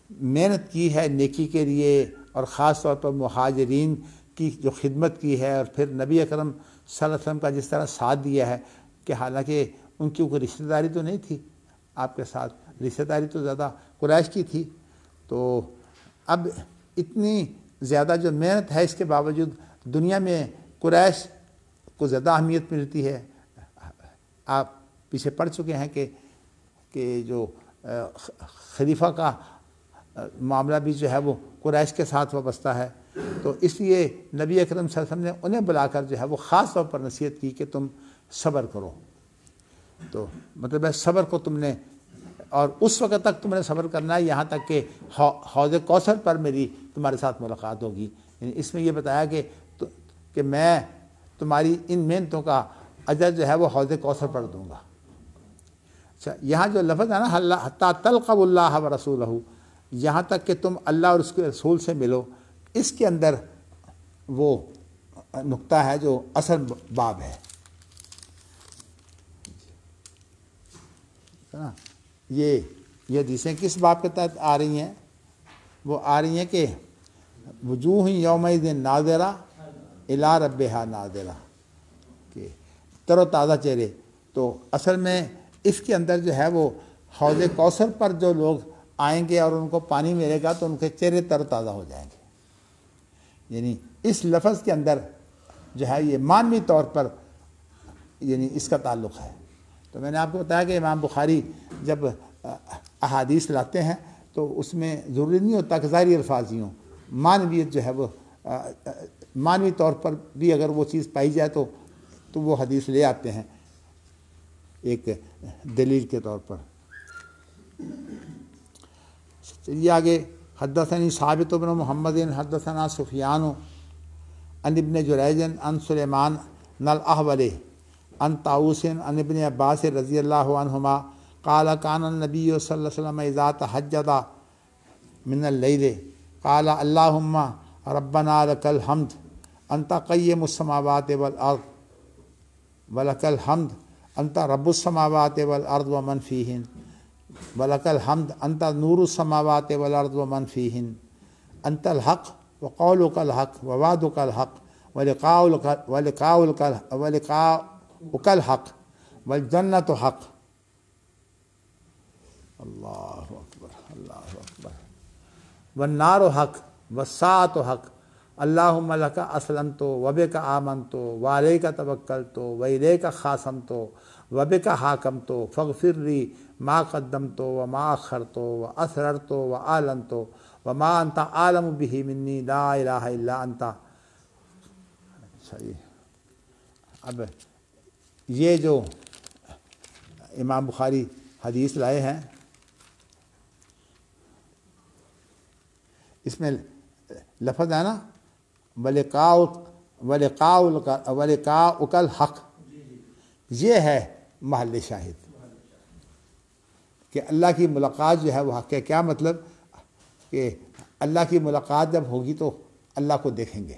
محنت کی ہے نیکی کے لیے، اور خاص طور پر مہاجرین کی جو خدمت کی ہے، اور پھر نبی اکرم صلی اللہ علیہ وسلم کا جس طرح ساتھ دیا ہے، کہ حالانکہ ان کی کوئی رشتہ داری تو نہیں تھی آپ کے ساتھ، رشتہ داری تو زیادہ قریش کی تھی، تو اب اتنی زیادہ جو محنت ہے اس کے باوجود دنیا میں قریش کو زیادہ اہمیت ملتی ہے۔ آپ پیچھے پڑھ چکے ہیں کہ جو خلیفہ کا معاملہ بھی جو ہے وہ قریش کے ساتھ وابستہ ہے، تو اس لیے نبی اکرم صلی اللہ علیہ وسلم نے انہیں بلا کر جو ہے وہ خاص طور پر نصیحت کی کہ تم صبر کرو۔ تو مطلب ہے صبر کو تم نے، اور اس وقت تک تم نے صبر کرنا ہے یہاں تک کہ حوض کوثر پر میری تمہارے ساتھ ملاقات ہوگی۔ یعنی اس میں یہ بتایا کہ میں تمہاری ان محنتوں کا اجر جو ہے وہ حوض کوثر پر دوں گا۔ اچھا، یہاں جو لفظ ہے نا حتیٰ تلقوا اللہ و رسولہ، یہاں تک کہ تم اللہ اور اس کے رسول سے ملو، اس کے اندر وہ نقطہ ہے جو اصل باب ہے نا۔ یہ حدیثیں کس باب کے تحت آ رہی ہیں؟ وہ آ رہی ہیں کہ وجوہ یومئذ ناظرہ الی ربہا ناظرہ، کہ تر و تازہ چہرے۔ تو اصل میں اس کے اندر جو ہے وہ حوض کوثر پر جو لوگ آئیں گے اور ان کو پانی ملے گا تو ان کے چہرے تر و تازہ ہو جائیں گے۔ یعنی اس لفظ کے اندر جو ہے یہ معنوی طور پر یعنی اس کا تعلق ہے۔ تو میں نے آپ کو بتایا کہ امام بخاری جب احادیث لاتے ہیں تو اس میں ضروری نہیں ہوتا کہ ظاہری الفاظ ہی ہوں، معنویت جو ہے وہ معنوی طور پر بھی اگر وہ چیز پائی جائے تو وہ حدیث لے آتے ہیں ایک دلیل کے طور پر۔ چلیے آگے، حدثنی ثابت بن محمد حدثنا سفیان عن ابن جریج عن سلیمان الاحول عن طاؤوس عن ابن عباس رضی اللہ عنہما قال کان النبی صلی اللہ علیہ وسلم اذا تہجد من اللیل قال اللہم ربنا لک الحمد انت قیم السماوات والارض ولک الحمد انت رب السماوات والارض ومن فیہن ولک الحمد انت نور السماوات والارض ومن فیہن انت الحق وقولک الحق ووعدک الحق ولقاؤک الحق والجنت حق۔ اللہ اکبر، اللہ اکبر۔ والنار حق والساعۃ حق، اللہم لک اسلمت وبک آمنت وعلیک توکلت والیک خاصمت وبک حاکمت فاغفر لی ما قدمت وما اخرت واسررت واعلنت وما انت عالم به منی لا الہ الا انت۔ صحیح۔ اب یہ جو امام بخاری حدیث لائے ہیں اس میں لفظ ہے نا وَلِقَاؤُكَ الْحَقِّ، یہ ہے محل شاہد کہ اللہ کی ملاقات جو ہے وہ حق ہے۔ کیا مطلب؟ کہ اللہ کی ملاقات جب ہوگی تو اللہ کو دیکھیں گے۔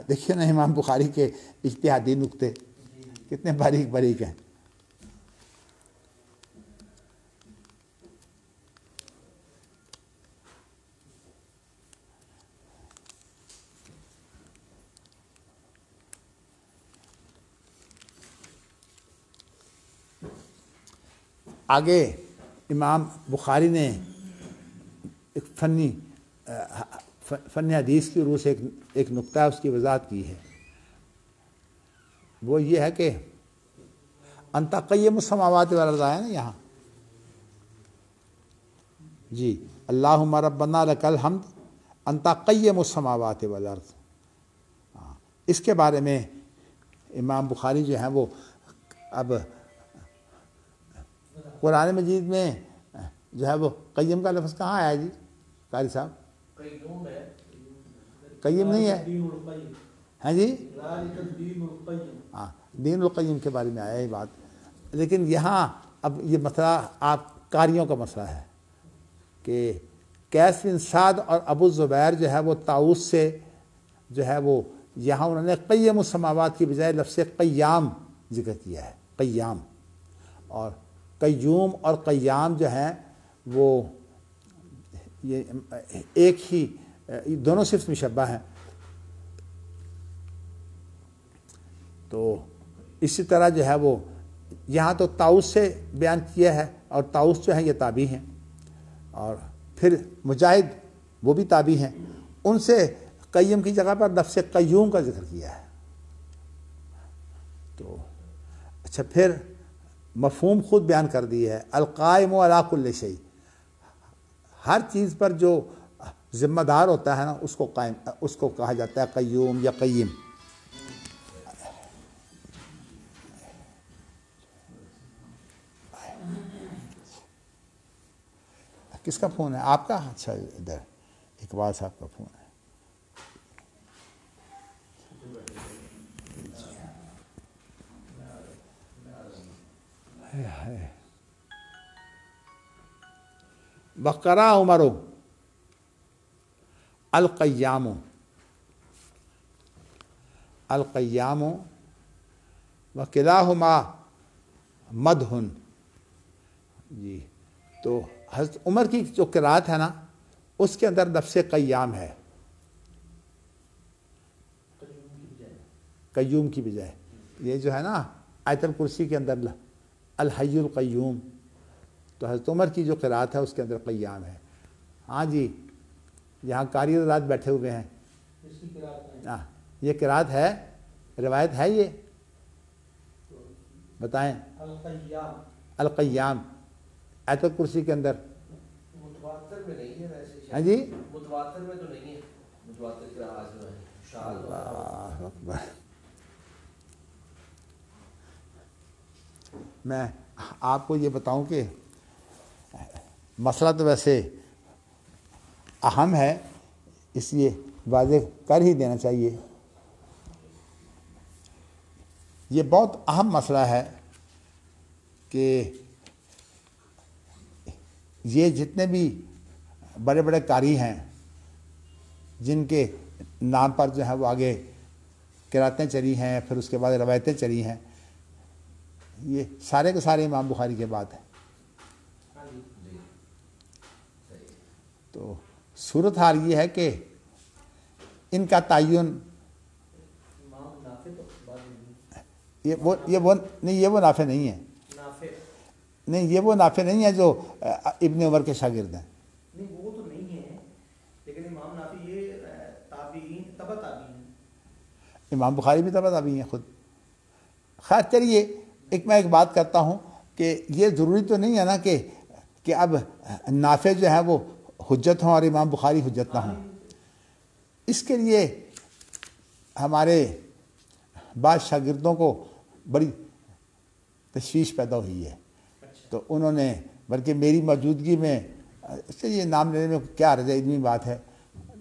دیکھیے نا امام بخاری کے اجتہادی نقطے کتنے باریک باریک ہیں۔ آگے امام بخاری نے ایک فن حدیث کی روح سے ایک نقطہ اس کی وضاحت کی ہے، وہ یہ ہے کہ انت قیم السماوات والارض ہے نا یہاں، جی اللہم ربنا لک الحمد انت قیم السماوات والارض، اس کے بارے میں امام بخاری جو ہیں وہ اب قرآن مجید میں جو ہے وہ قیم کا لفظ کہاں آیا جی قاری صاحب؟ قیم نہیں ہے، ہاں جی ہاں دین القیم کے بارے میں آیا یہ بات، لیکن یہاں اب یہ مسئلہ آپ قاریوں کا مسئلہ ہے کہ قیس بن سعد اور ابو زبیر جو ہے وہ طاؤس سے جو ہے وہ یہاں انہوں نے قیم السماوات کی بجائے لفظ قیام ذکر کیا ہے، قیام، اور قیوم اور قیام جو ہیں وہ یہ ایک ہی، دونوں صرف مشبہ ہیں۔ تو اسی طرح جو ہے وہ یہاں تو طاؤس سے بیان کیا ہے، اور طاؤس جو ہیں یہ تابعی ہیں، اور پھر مجاہد وہ بھی تابعی ہیں، ان سے قیم کی جگہ پر لفظ قیوم کا ذکر کیا ہے۔ تو اچھا، پھر مفہوم خود بیان کر دی ہے، القائم علی کل شیء، ہر چیز پر جو ذمہ دار ہوتا ہے نا اس کو کہا جاتا ہے قیوم یا قیم۔ کس کا فون ہے؟ آپ کا؟ اچھا، ادھر اقبال صاحب کا فون ہے۔ وقرا عمر القیام القیام وکلاہما مدح، جی، تو حضرت عمر کی جو قرات ہے نا اس کے اندر لفظ قیام ہے، قیوم کی بجائے۔ یہ جو ہے نا آیت الکرسی کے اندر الحی القیوم، تو حضرت عمر کی جو قرات ہے اس کے اندر قیام ہے۔ ہاں جی، یہاں قاری حضرات بیٹھے ہوئے ہیں، ہاں یہ قرات ہے، روایت ہے، یہ بتائیں۔ القیام آیت الکرسی کے اندر متواتر میں نہیں ہے ویسے، ہاں جی، متواتر میں تو نہیں ہے، متواتر کی آواز میں ہے۔ اللہ اکبر۔ میں آپ کو یہ بتاؤں کہ مسئلہ تو ویسے اہم ہے، اس لیے واضح کر ہی دینا چاہیے۔ یہ بہت اہم مسئلہ ہے کہ یہ جتنے بھی بڑے بڑے قاری ہیں جن کے نام پر جو ہے وہ آگے قراتیں چلی ہیں، پھر اس کے بعد روایتیں چلی ہیں، یہ سارے کے سارے امام بخاری کے بعد ہیں۔ تو صورتحال یہ ہے کہ ان کا تعین یہ وہ نافع نہیں ہے، نہیں یہ وہ نافع نہیں ہے جو ابن عمر کے شاگرد ہیں۔ نہیں وہ تو نہیں ہے، لیکن امام نافع یہ تابعین تبع تابعین، امام بخاری بھی تبع تابعی ہیں خود۔ خیر چلیے، میں ایک بات کرتا ہوں کہ یہ ضروری تو نہیں ہے نا کہ اب نافع جو ہے وہ حجت ہوں اور امام بخاری حجت نہ ہوں۔ اس کے لیے ہمارے بعض شاگردوں کو بڑی تشویش پیدا ہوئی ہے، تو انہوں نے بلکہ میری موجودگی میں، اس سے یہ نام لینے میں کیا حرج ہے، اتنی بات ہے،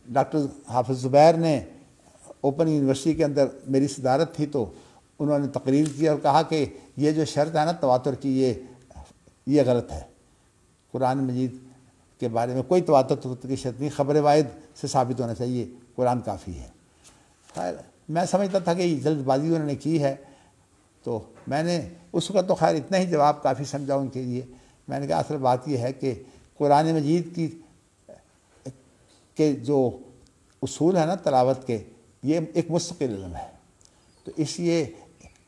ڈاکٹر حافظ زبیر نے اوپن یونیورسٹی کے اندر میری صدارت تھی، تو انہوں نے تقریر کی اور کہا کہ یہ جو شرط ہے نا تواتر کی، یہ غلط ہے، قرآن مجید کے بارے میں کوئی تواتر کی شرط نہیں، خبر واحد سے ثابت ہونا چاہیے، قرآن کافی ہے۔ خیر میں سمجھتا تھا کہ یہ جلد بازی انہوں نے کی ہے، تو میں نے اس وقت تو خیر اتنا ہی جواب کافی سمجھا ان کے لیے۔ میں نے کہا اصل بات یہ ہے کہ قرآن مجید کے جو اصول ہیں نا تلاوت کے، یہ ایک مستقل علم ہے، تو اس لیے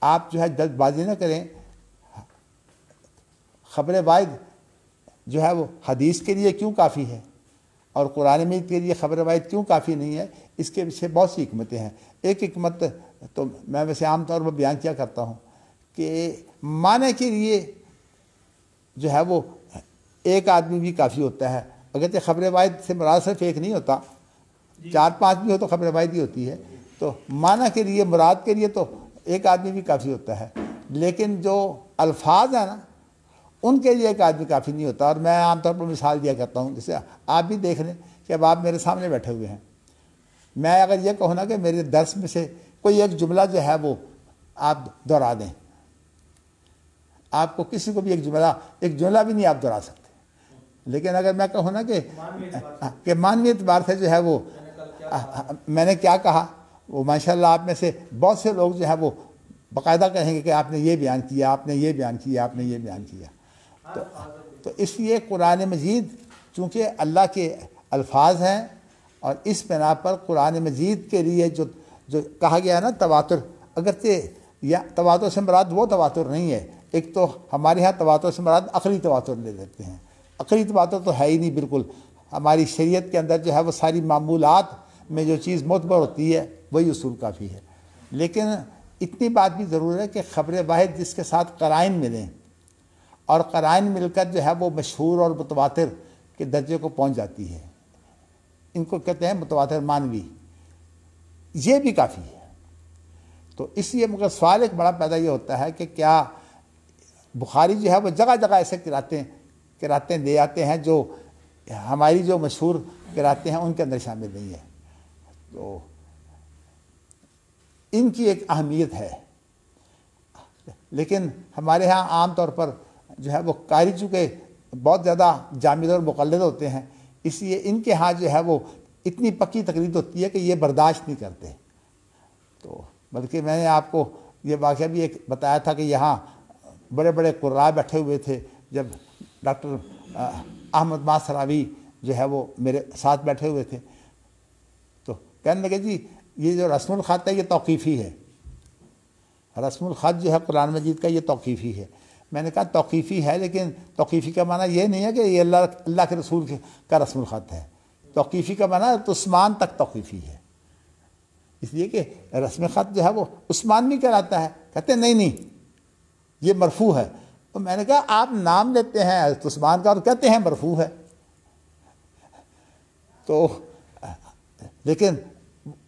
آپ جو ہے جلد بازی نہ کریں۔ خبر واحد جو ہے وہ حدیث کے لیے کیوں کافی ہے اور قرآن مجید کے لیے خبر واحد کیوں کافی نہیں ہے، اس کے پیچھے بہت سی حکمتیں ہیں۔ ایک حکمت تو میں ویسے عام طور پر بیان کیا کرتا ہوں کہ معنی کے لیے جو ہے وہ ایک آدمی بھی کافی ہوتا ہے، اگرچہ خبر واحد سے مراد صرف ایک نہیں ہوتا، 4-5 بھی ہو تو خبر واحد ہی ہوتی ہے، تو معنی کے لیے مراد کے لیے تو ایک آدمی بھی کافی ہوتا ہے، لیکن جو الفاظ ہیں نا ان کے لیے ایک آدمی کافی نہیں ہوتا۔ اور میں عام طور پر مثال دیا کرتا ہوں، جیسے آپ بھی دیکھ لیں کہ اب آپ میرے سامنے بیٹھے ہوئے ہیں، میں اگر یہ کہوں نا کہ میرے درس میں سے کوئی ایک جملہ جو ہے وہ آپ دہرا دیں، آپ کو کسی کو بھی ایک جملہ بھی نہیں آپ دہرا سکتے. لیکن اگر میں کہوں نا کہ معنوی اعتبار سے جو ہے وہ میں نے کیا کہا، وہ ماشاءاللہ آپ میں سے بہت سے لوگ جو ہے وہ باقاعدہ کہیں گے کہ آپ نے یہ بیان کیا، آپ نے یہ بیان کیا، آپ نے یہ بیان کیا. تو اس لیے قرآن مجید چونکہ اللہ کے الفاظ ہیں، اور اس بنا پر قرآن مجید کے لیے جو کہا گیا نا تواتر، اگرچہ یا تواتر سے مراد وہ تواتر نہیں ہے. ایک تو ہمارے ہاں تواتر سے مراد عقلی تواتر لے لیتے ہیں. عقلی تواتر تو ہے ہی نہیں بالکل. ہماری شریعت کے اندر جو ہے وہ ساری معمولات میں جو چیز معتبر ہوتی ہے وہی اصول کافی ہے. لیکن اتنی بات بھی ضرور ہے کہ خبر واحد جس کے ساتھ قرائن ملیں، اور قرائن مل کر جو ہے وہ مشہور اور متواتر کے درجے کو پہنچ جاتی ہے، ان کو کہتے ہیں متواتر معنوی، یہ بھی کافی ہے. تو اس لیے مگر سوال ایک بڑا پیدا یہ ہوتا ہے کہ کیا بخاری جو ہے وہ جگہ جگہ ایسے قراتیں لے آتے ہیں جو ہماری جو مشہور قراتیں ہیں ان کے اندر شامل نہیں ہے. تو ان کی ایک اہمیت ہے. لیکن ہمارے ہاں عام طور پر جو ہے وہ قاری چونکہ بہت زیادہ جامد اور مقلد ہوتے ہیں، اس لیے ان کے ہاں جو ہے وہ اتنی پکی تقلید ہوتی ہے کہ یہ برداشت نہیں کرتے. تو بلکہ میں نے آپ کو یہ واقعہ بھی ایک بتایا تھا کہ یہاں بڑے بڑے قراء بیٹھے ہوئے تھے. جب ڈاکٹر احمد ماسراوی جو ہے وہ میرے ساتھ بیٹھے ہوئے تھے، تو کہنے لگے جی یہ جو رسم الخط ہے یہ توقیفی ہے. رسم الخط جو ہے قرآن مجید کا یہ توقیفی ہے. میں نے کہا توقیفی ہے، لیکن توقیفی کا معنی یہ نہیں ہے کہ یہ اللہ کے رسول کا رسم الخط ہے. توقیفی کا معنی تو عثمان تک توقیفی ہے. اس لیے کہ رسم خط جو ہے وہ عثمان بھی کہلاتا ہے. کہتے ہیں نہیں یہ مرفوع ہے. تو میں نے کہا آپ نام لیتے ہیں حضرت عثمان کا اور کہتے ہیں مرفوع ہے. تو لیکن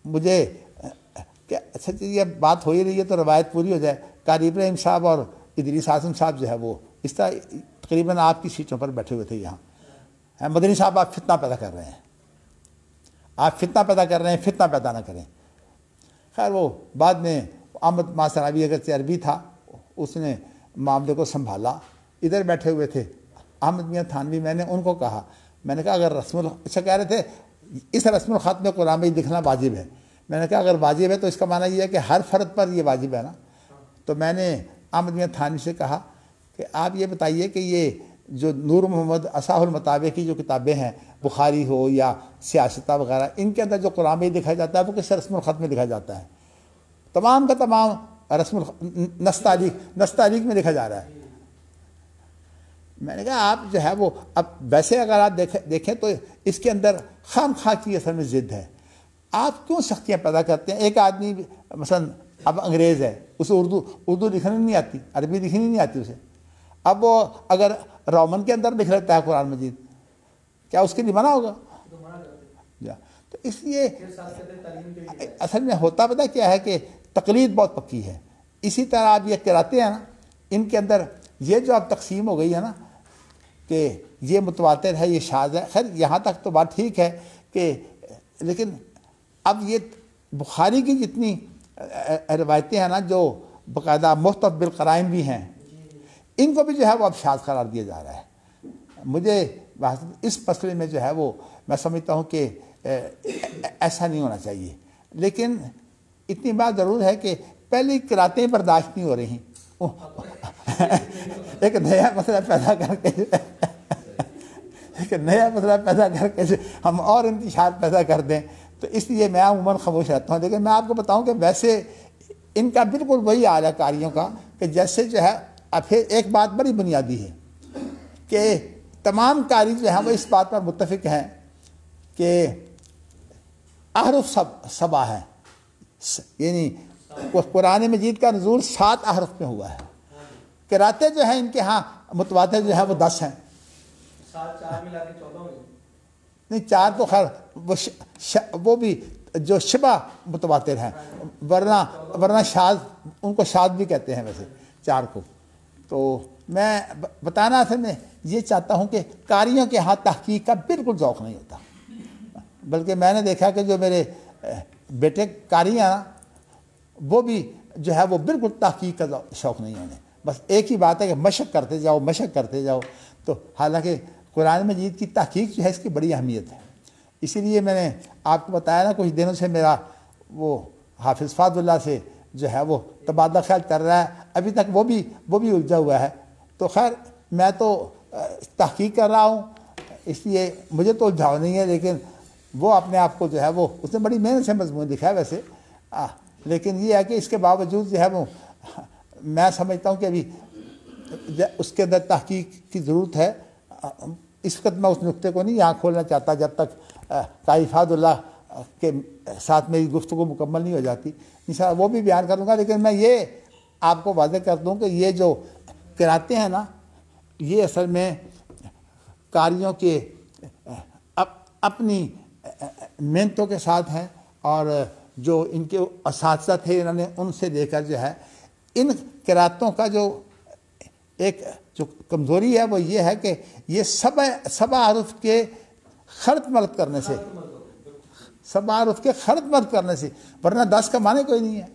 مجھے کہ اچھا یہ بات ہو ہی رہی ہے تو روایت پوری ہو جائے. قاری ابراہیم صاحب اور ادریس اعظم صاحب جو ہے وہ اس طرح تقریباً آپ کی سیٹوں پر بیٹھے ہوئے تھے یہاں. مدنی صاحب آپ فتنہ پیدا کر رہے ہیں، آپ فتنہ پیدا کر رہے ہیں، فتنہ پیدا نہ کریں. خیر وہ بعد میں احمد ماسراوی اگرچہ عربی تھا، اس نے معاملے کو سنبھالا. ادھر بیٹھے ہوئے تھے احمد میاں تھانوی، میں نے ان کو کہا، میں نے کہا اگر اچھا کہہ رہے تھے اس رسم الخط میں قرآن میں لکھنا واجب ہے. میں نے کہا اگر واجب ہے تو اس کا معنی یہ ہے کہ ہر فرد پر یہ واجب ہے نا. تو میں نے احمد میاں تھانوی سے کہا کہ آپ یہ بتائیے کہ یہ جو نور محمد اصح المطابع کی جو کتابیں ہیں، بخاری ہو یا سیاستہ وغیرہ، ان کے اندر جو قرآن میں لکھا جاتا ہے وہ کس رسم الخط میں لکھا جاتا ہے؟ تمام کا تمام نص تاریخ میں لکھا جا رہا ہے. میں نے کہا آپ جو ہے وہ اب ویسے اگر آپ دیکھیں تو اس کے اندر خام خواہ کی اصل میں ضد ہے. آپ کیوں سختیاں پیدا کرتے ہیں؟ ایک آدمی مثلا اب انگریز ہے، اسے اردو لکھنی نہیں آتی، عربی لکھنی نہیں آتی اسے. اب وہ اگر رومن کے اندر لکھ لیتا ہے قرآن مجید، کیا اس کے لیے منع ہوگا؟ تو اس لیے اصل میں ہوتا پتہ کیا ہے کہ تقلید بہت پکی ہے. اسی طرح آپ یہ کراتے ہیں نا، ان کے اندر یہ جو اب تقسیم ہو گئی ہے نا کہ یہ متواتر ہے، یہ شاذ ہے. خیر یہاں تک تو بات ٹھیک ہے کہ لیکن اب یہ بخاری کی جتنی روایتیں ہیں نا جو باقاعدہ محتف بالقرائن بھی ہیں، ان کو بھی جو ہے وہ اب شاذ قرار دیا جا رہا ہے. مجھے اس مسئلے میں جو ہے وہ میں سمجھتا ہوں کہ ایسا نہیں ہونا چاہیے. لیکن اتنی بات ضرور ہے کہ پہلی قراتیں برداشت نہیں ہو رہی، ایک نیا مسئلہ پیدا کر کے ہم اور انتشار پیدا کر دیں. تو اس لیے میں عموماً خاموش رہتا ہوں. لیکن میں آپ کو بتاؤں کہ ویسے ان کا بالکل وہی حال ہے قاریوں کا کہ جیسے جو ہے اب پھر ایک بات بڑی بنیادی ہے کہ تمام قاری جو ہیں وہ اس بات پر متفق ہیں کہ احرف سبا ہے، یعنی قرآن مجید کا نزول 7 احرف میں ہوا ہے. قراتیں جو ہیں ان کے ہاں متواتر جو ہے وہ 10 ہیں. 4 ملا کے 14 ہوئے. نہیں 4 تو خیر وہ بھی جو شبہ متواتر ہیں، ورنہ شاذ، ان کو شاذ بھی کہتے ہیں ویسے 4 کو. تو میں بتانا اصل میں یہ چاہتا ہوں کہ قاریوں کے ہاں تحقیق کا بالکل ذوق نہیں ہوتا. بلکہ میں نے دیکھا کہ جو میرے بیٹے قاری ہیں نا وہ بھی جو ہے وہ بالکل تحقیق کا شوق نہیں ہونے. بس ایک ہی بات ہے کہ مشق کرتے جاؤ، مشق کرتے جاؤ. تو حالانکہ قرآن مجید کی تحقیق جو ہے اس کی بڑی اہمیت ہے. اسی لیے میں نے آپ کو بتایا نا، کچھ دنوں سے میرا وہ حافظ فاضل اللہ سے جو ہے وہ تبادلہ خیال کر رہا ہے، ابھی تک وہ بھی الجھا ہوا ہے. تو خیر میں تو تحقیق کر رہا ہوں، اس لیے مجھے تو الجھاؤ نہیں ہے، لیکن وہ اپنے آپ کو جو ہے وہ اس نے بڑی محنت سے مضمون لکھا ہے ویسے، لیکن یہ ہے کہ اس کے باوجود جو ہے وہ میں سمجھتا ہوں کہ ابھی اس کے اندر تحقیق کی ضرورت ہے. اس وقت میں اس نقطے کو نہیں یہاں کھولنا چاہتا جب تک قاری فاضل اللہ کے ساتھ میری گفتگو مکمل نہیں ہو جاتی. انشاءاللہ وہ بھی بیان کروں گا، لیکن میں یہ آپ کو واضح کر دوں کہ یہ جو قراتیں ہیں نا، یہ اصل میں قاریوں کے اپنی محنتوں کے ساتھ ہیں، اور جو ان کے اساتذہ تھے انہوں نے ان سے لے کر جو ہے ان قراتوں کا جو ایک جو کمزوری ہے وہ یہ ہے کہ یہ سبع حرف کے خرط مرد کرنے سے، سبع حرف کے خرط مرد کرنے سے، ورنہ 10 کا معنی کوئی نہیں ہے.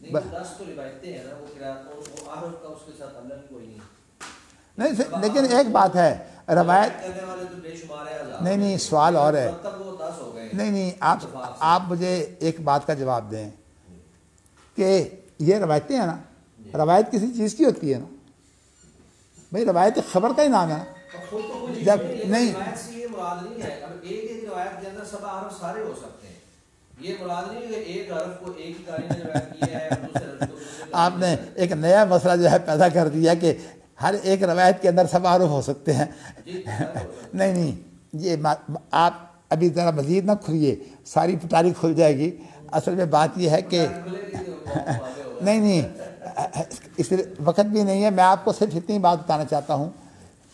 نہیں 10 تو روایتیں ہیں نا، وہ قرات وہ عارف کا اس کے ساتھ اللہ کوئی نہیں. نہیں لیکن ایک بات ہے، روایت کرنے والے تو بے شمار ہے ہزار. نہیں سوال اور ہے. مطلب وہ 10 ہو گئے. نہیں آپ مجھے ایک بات کا جواب دیں کہ یہ روایتیں ہیں نا، روایت کسی چیز کی ہوتی ہے نا بھائی، روایت خبر کا ہی نام ہے نا. جب نہیں روایت سے یہ مراد نہیں ہے، اب ایک روایت کے اندر سبع حرف سارے ہو سکتے ہیں. یہ مراد نہیں ہے کہ ایک حرف کو ایک ہی قاری نے روایت کیا ہے اور دوسرے حرف کو دوسرے. آپ نے ایک نیا مسئلہ جو ہے پیدا کر دیا کہ ہر ایک روایت کے اندر سبع حرف ہو سکتے ہیں. نہیں یہ آپ ابھی ذرا مزید نہ کھلیے، ساری پٹاری کھل جائے گی. اصل میں بات یہ ہے کہ نہیں اس وقت بھی نہیں ہے. میں آپ کو صرف اتنی بات بتانا چاہتا ہوں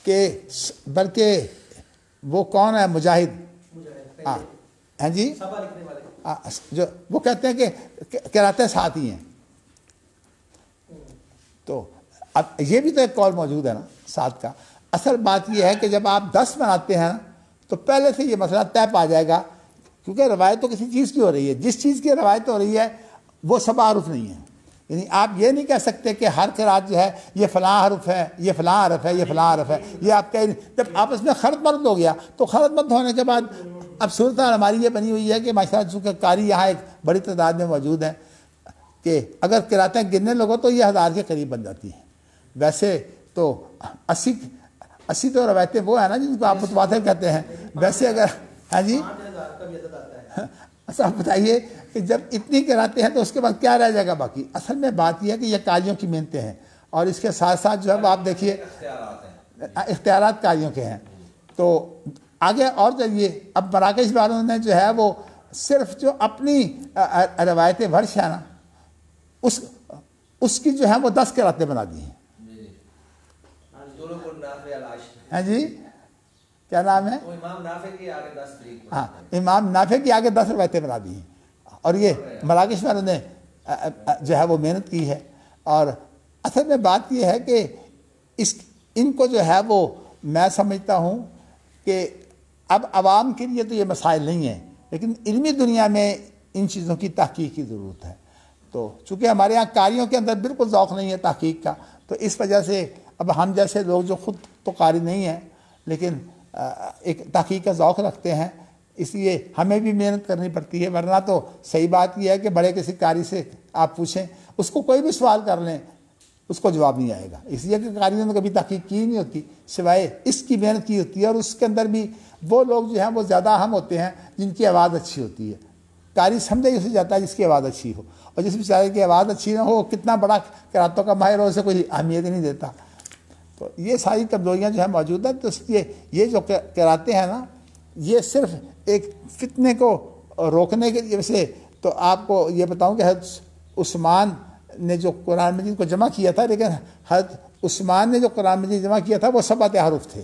کہ بلکہ وہ کون ہے مجاہد، ہیں جی، جو وہ کہتے ہیں کہ قراتیں ساتھ ہی ہیں. تو اب یہ بھی تو ایک قول موجود ہے نا ساتھ کا. اصل بات یہ ہے کہ جب آپ 10 بناتے ہیں تو پہلے سے یہ مسئلہ طے پا جائے گا، کیونکہ روایت تو کسی چیز کی ہو رہی ہے. جس چیز کی روایت ہو رہی ہے وہ سبع حرف نہیں ہے. یعنی آپ یہ نہیں کہہ سکتے کہ ہر قرات جو ہے یہ فلاں حرف ہے، یہ فلاں حرف ہے، یہ فلاں حرف ہے. یہ آپ کہیں جب آپس میں خلط مرد ہو گیا تو خلط مرد ہونے کے بعد اب صورتحال ہماری یہ بنی ہوئی ہے کہ ماشاءاللہ چونکہ قاری یہاں ایک بڑی تعداد میں موجود ہیں کہ اگر قراتیں گننے لگو تو یہ 1000 کے قریب بن جاتی ہیں. ویسے تو 80 تو روایتیں وہ ہیں نا جن کو آپ متواتر کہتے ہیں. ویسے اگر ہاں جی اچھا آپ بتائیے کہ جب اتنی قراتیں ہیں تو اس کے بعد کیا رہ جائے گا باقی. اصل میں بات یہ ہے کہ یہ قاریوں کی محنتیں ہیں، اور اس کے ساتھ ساتھ جو ہے وہ آپ دیکھیے اختیارات قاریوں کے ہیں. تو آگے اور چلیے، اب مراکش والوں نے جو ہے وہ صرف جو اپنی روایت ورش ہے نا اس کی جو ہے وہ 10 قراتیں بنا دی ہیں. ہاں جی کیا نام ہے؟ امام نافع کے آگے 10 طریق. ہاں امام نافع کی آگے 10 روایتیں بنا دی ہیں، اور یہ مراکش والوں نے جو ہے وہ محنت کی ہے. اور اصل میں بات یہ ہے کہ ان کو جو ہے وہ میں سمجھتا ہوں کہ اب عوام کے لیے تو یہ مسائل نہیں ہیں، لیکن علمی دنیا میں ان چیزوں کی تحقیق کی ضرورت ہے. تو چونکہ ہمارے یہاں قاریوں کے اندر بالکل ذوق نہیں ہے تحقیق کا، تو اس وجہ سے اب ہم جیسے لوگ جو خود تو قاری نہیں ہیں لیکن ایک تحقیق کا ذوق رکھتے ہیں، اس لیے ہمیں بھی محنت کرنی پڑتی ہے. ورنہ تو صحیح بات یہ ہے کہ بڑے کسی قاری سے آپ پوچھیں، اس کو کوئی بھی سوال کر لیں اس کو جواب نہیں آئے گا، اس لیے کہ قاریوں نے کبھی تحقیق کی نہیں ہوتی سوائے اس کی محنت کی ہوتی ہے. اور اس کے اندر بھی وہ لوگ جو ہیں وہ زیادہ اہم ہوتے ہیں جن کی آواز اچھی ہوتی ہے. قاری سمجھے اسے جاتا ہے جس کی آواز اچھی ہو، اور جس بیچارے کی آواز اچھی نہ ہو کتنا بڑا قراتوں کا ماہر ہو اسے کوئی اہمیت ہی نہیں دیتا. تو یہ ساری کمزوریاں جو ہیں موجود ہیں. تو اس لیے یہ جو قراتیں ہیں نا یہ صرف ایک فتنے کو روکنے کے لیے سے. تو آپ کو یہ بتاؤں کہ حضرت عثمان نے جو قرآن مجید کو جمع کیا تھا، لیکن حضرت عثمان نے جو قرآن مجید جمع کیا تھا وہ 7 حروف تھے.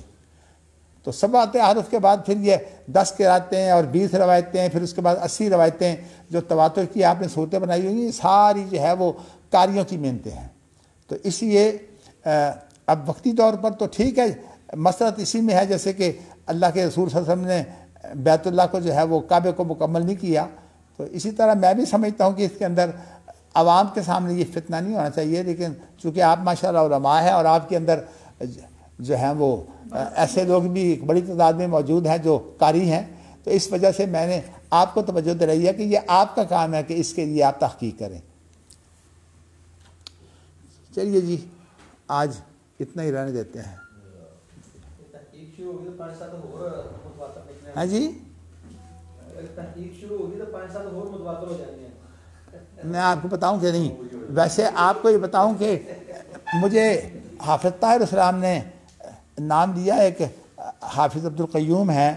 تو 7 حروف کے بعد پھر یہ 10 قراتیں اور 20 روایتیں، پھر اس کے بعد 80 روایتیں جو تواتر کی آپ نے صورتیں بنائی ہوئی ہیں، ساری جو ہے وہ قاریوں کی محنتیں ہیں. تو اس لیے اب وقتی طور پر تو ٹھیک ہے، مسئلہ اسی میں ہے جیسے کہ اللہ کے رسول صلی اللہ علیہ وسلم نے بیت اللہ کو جو ہے وہ کعبے کو مکمل نہیں کیا. تو اسی طرح میں بھی سمجھتا ہوں کہ اس کے اندر عوام کے سامنے یہ فتنہ نہیں ہونا چاہیے، لیکن چونکہ آپ ماشاءاللہ علماء ہیں اور آپ کے اندر جو ہیں وہ ایسے لوگ بھی ایک بڑی تعداد میں موجود ہیں جو قاری ہیں، تو اس وجہ سے میں نے آپ کو توجہ دلائی ہے کہ یہ آپ کا کام ہے کہ اس کے لیے آپ تحقیق کریں۔ چلیے جی، آج اتنا ہی رہنے دیتے ہیں۔ تحقیق شروع ہوگی تو 5 سال اور متواتر نکلیں گے۔ ہاں جی، تحقیق شروع ہوگی تو 5 سال اور متواتر ہو جائیں گے۔ میں آپ کو بتاؤں کہ نہیں، ویسے آپ کو یہ بتاؤں کہ مجھے حافظ طاہر اسلام نے نام دیا، ایک حافظ عبدالقیوم ہیں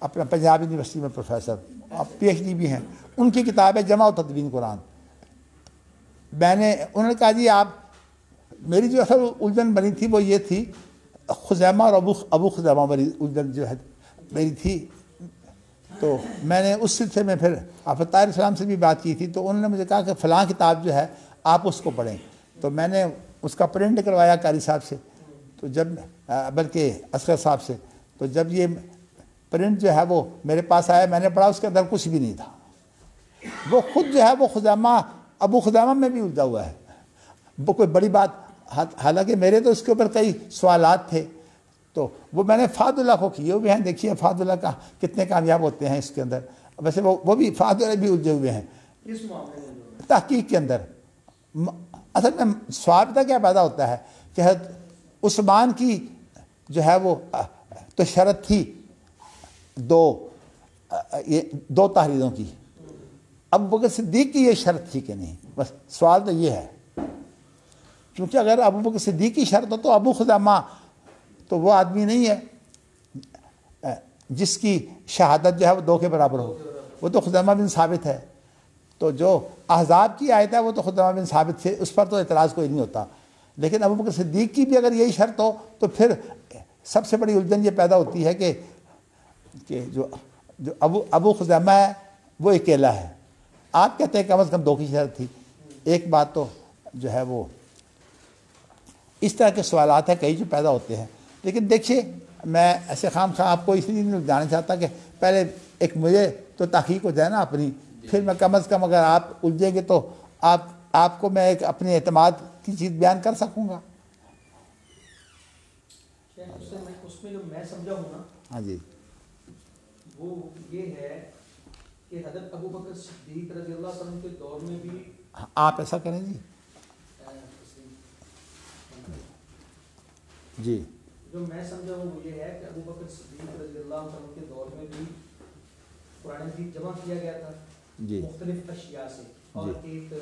اپنا پنجاب یونیورسٹی میں پروفیسر، آپ پی ایچ ڈی بھی ہیں، ان کی کتاب ہے جمع و تدوین قرآن۔ انہوں نے کہا جی آپ، میری جو اصل الجھن بنی تھی وہ یہ تھی، خزیمہ اور ابو خزیمہ والی الجھن جو ہے میری تھی، تو میں نے اس سلسلے میں پھر حافظ طاہر اسلام سے بھی بات کی تھی، تو انہوں نے مجھے کہا کہ فلاں کتاب جو ہے آپ اس کو پڑھیں، تو میں نے اس کا پرنٹ کروایا قاری صاحب سے، تو جب بلکہ اصغر صاحب سے، تو جب یہ پرنٹ جو ہے وہ میرے پاس آیا، میں نے پڑھا، اس کے اندر کچھ بھی نہیں تھا۔ وہ خود جو ہے وہ خزیمہ ابو خزیمہ میں بھی الجھا ہوا ہے، وہ کوئی بڑی بات، حالانکہ میرے تو اس کے اوپر کئی سوالات تھے، تو وہ میں نے فہد اللہ کو کیے ہوئے ہیں، دیکھیے فہد اللہ کا کتنے کامیاب ہوتے ہیں اس کے اندر، ویسے وہ بھی فہد اللہ بھی الجھے ہوئے ہیں کس معاملے میں؟ تحقیق کے اندر۔ اصل میں سوال پتہ کیا پیدا ہوتا ہے کہ حضرت عثمان کی جو ہے وہ تو شرط تھی دو تحریروں کی، ابو بکر صدیق کی یہ شرط تھی کہ نہیں، بس سوال تو یہ ہے، کیونکہ اگر ابو بکر صدیق کی شرط ہو تو ابو خزیمہ تو وہ آدمی نہیں ہے جس کی شہادت جو ہے وہ 2 کے برابر ہو، وہ تو خزیمہ بن ثابت ہے، تو جو احزاب کی آیت ہے وہ تو خزیمہ بن ثابت سے، اس پر تو اعتراض کوئی نہیں ہوتا، لیکن ابو بکر صدیق کی بھی اگر یہی شرط ہو تو پھر سب سے بڑی الجھن یہ پیدا ہوتی ہے کہ جو ابو خزیمہ ہے وہ اکیلا ہے، آپ کہتے ہیں کم از کم 2 کی شرط تھی، ایک بات تو جو ہے وہ اس طرح کے سوالات ہیں کئی جو پیدا ہوتے ہیں، لیکن دیکھیے میں ایسے خام خواہ آپ کو اس لیے نہیں جانا چاہتا کہ پہلے ایک مجھے تو تحقیق ہو جائے نا اپنی، پھر میں کم از کم اگر آپ الجھیں گے تو آپ کو میں ایک اپنے اعتماد کی چیز بیان کر سکوں گا۔ اس میں جو میں سمجھا ہوں نا، ہاں جی، وہ یہ ہے کہ حضرت ابو بکر صدیق رضی اللہ عنہ کے دور میں بھی آپ ایسا کریں جی، جی جو میں سمجھا ہوں وہ یہ ہے کہ ابو بکر صدیق رضی اللہ عنہ کے دور میں بھی قرآن مجید جمع کیا گیا تھا جی مختلف اشیاء سے، اور ایک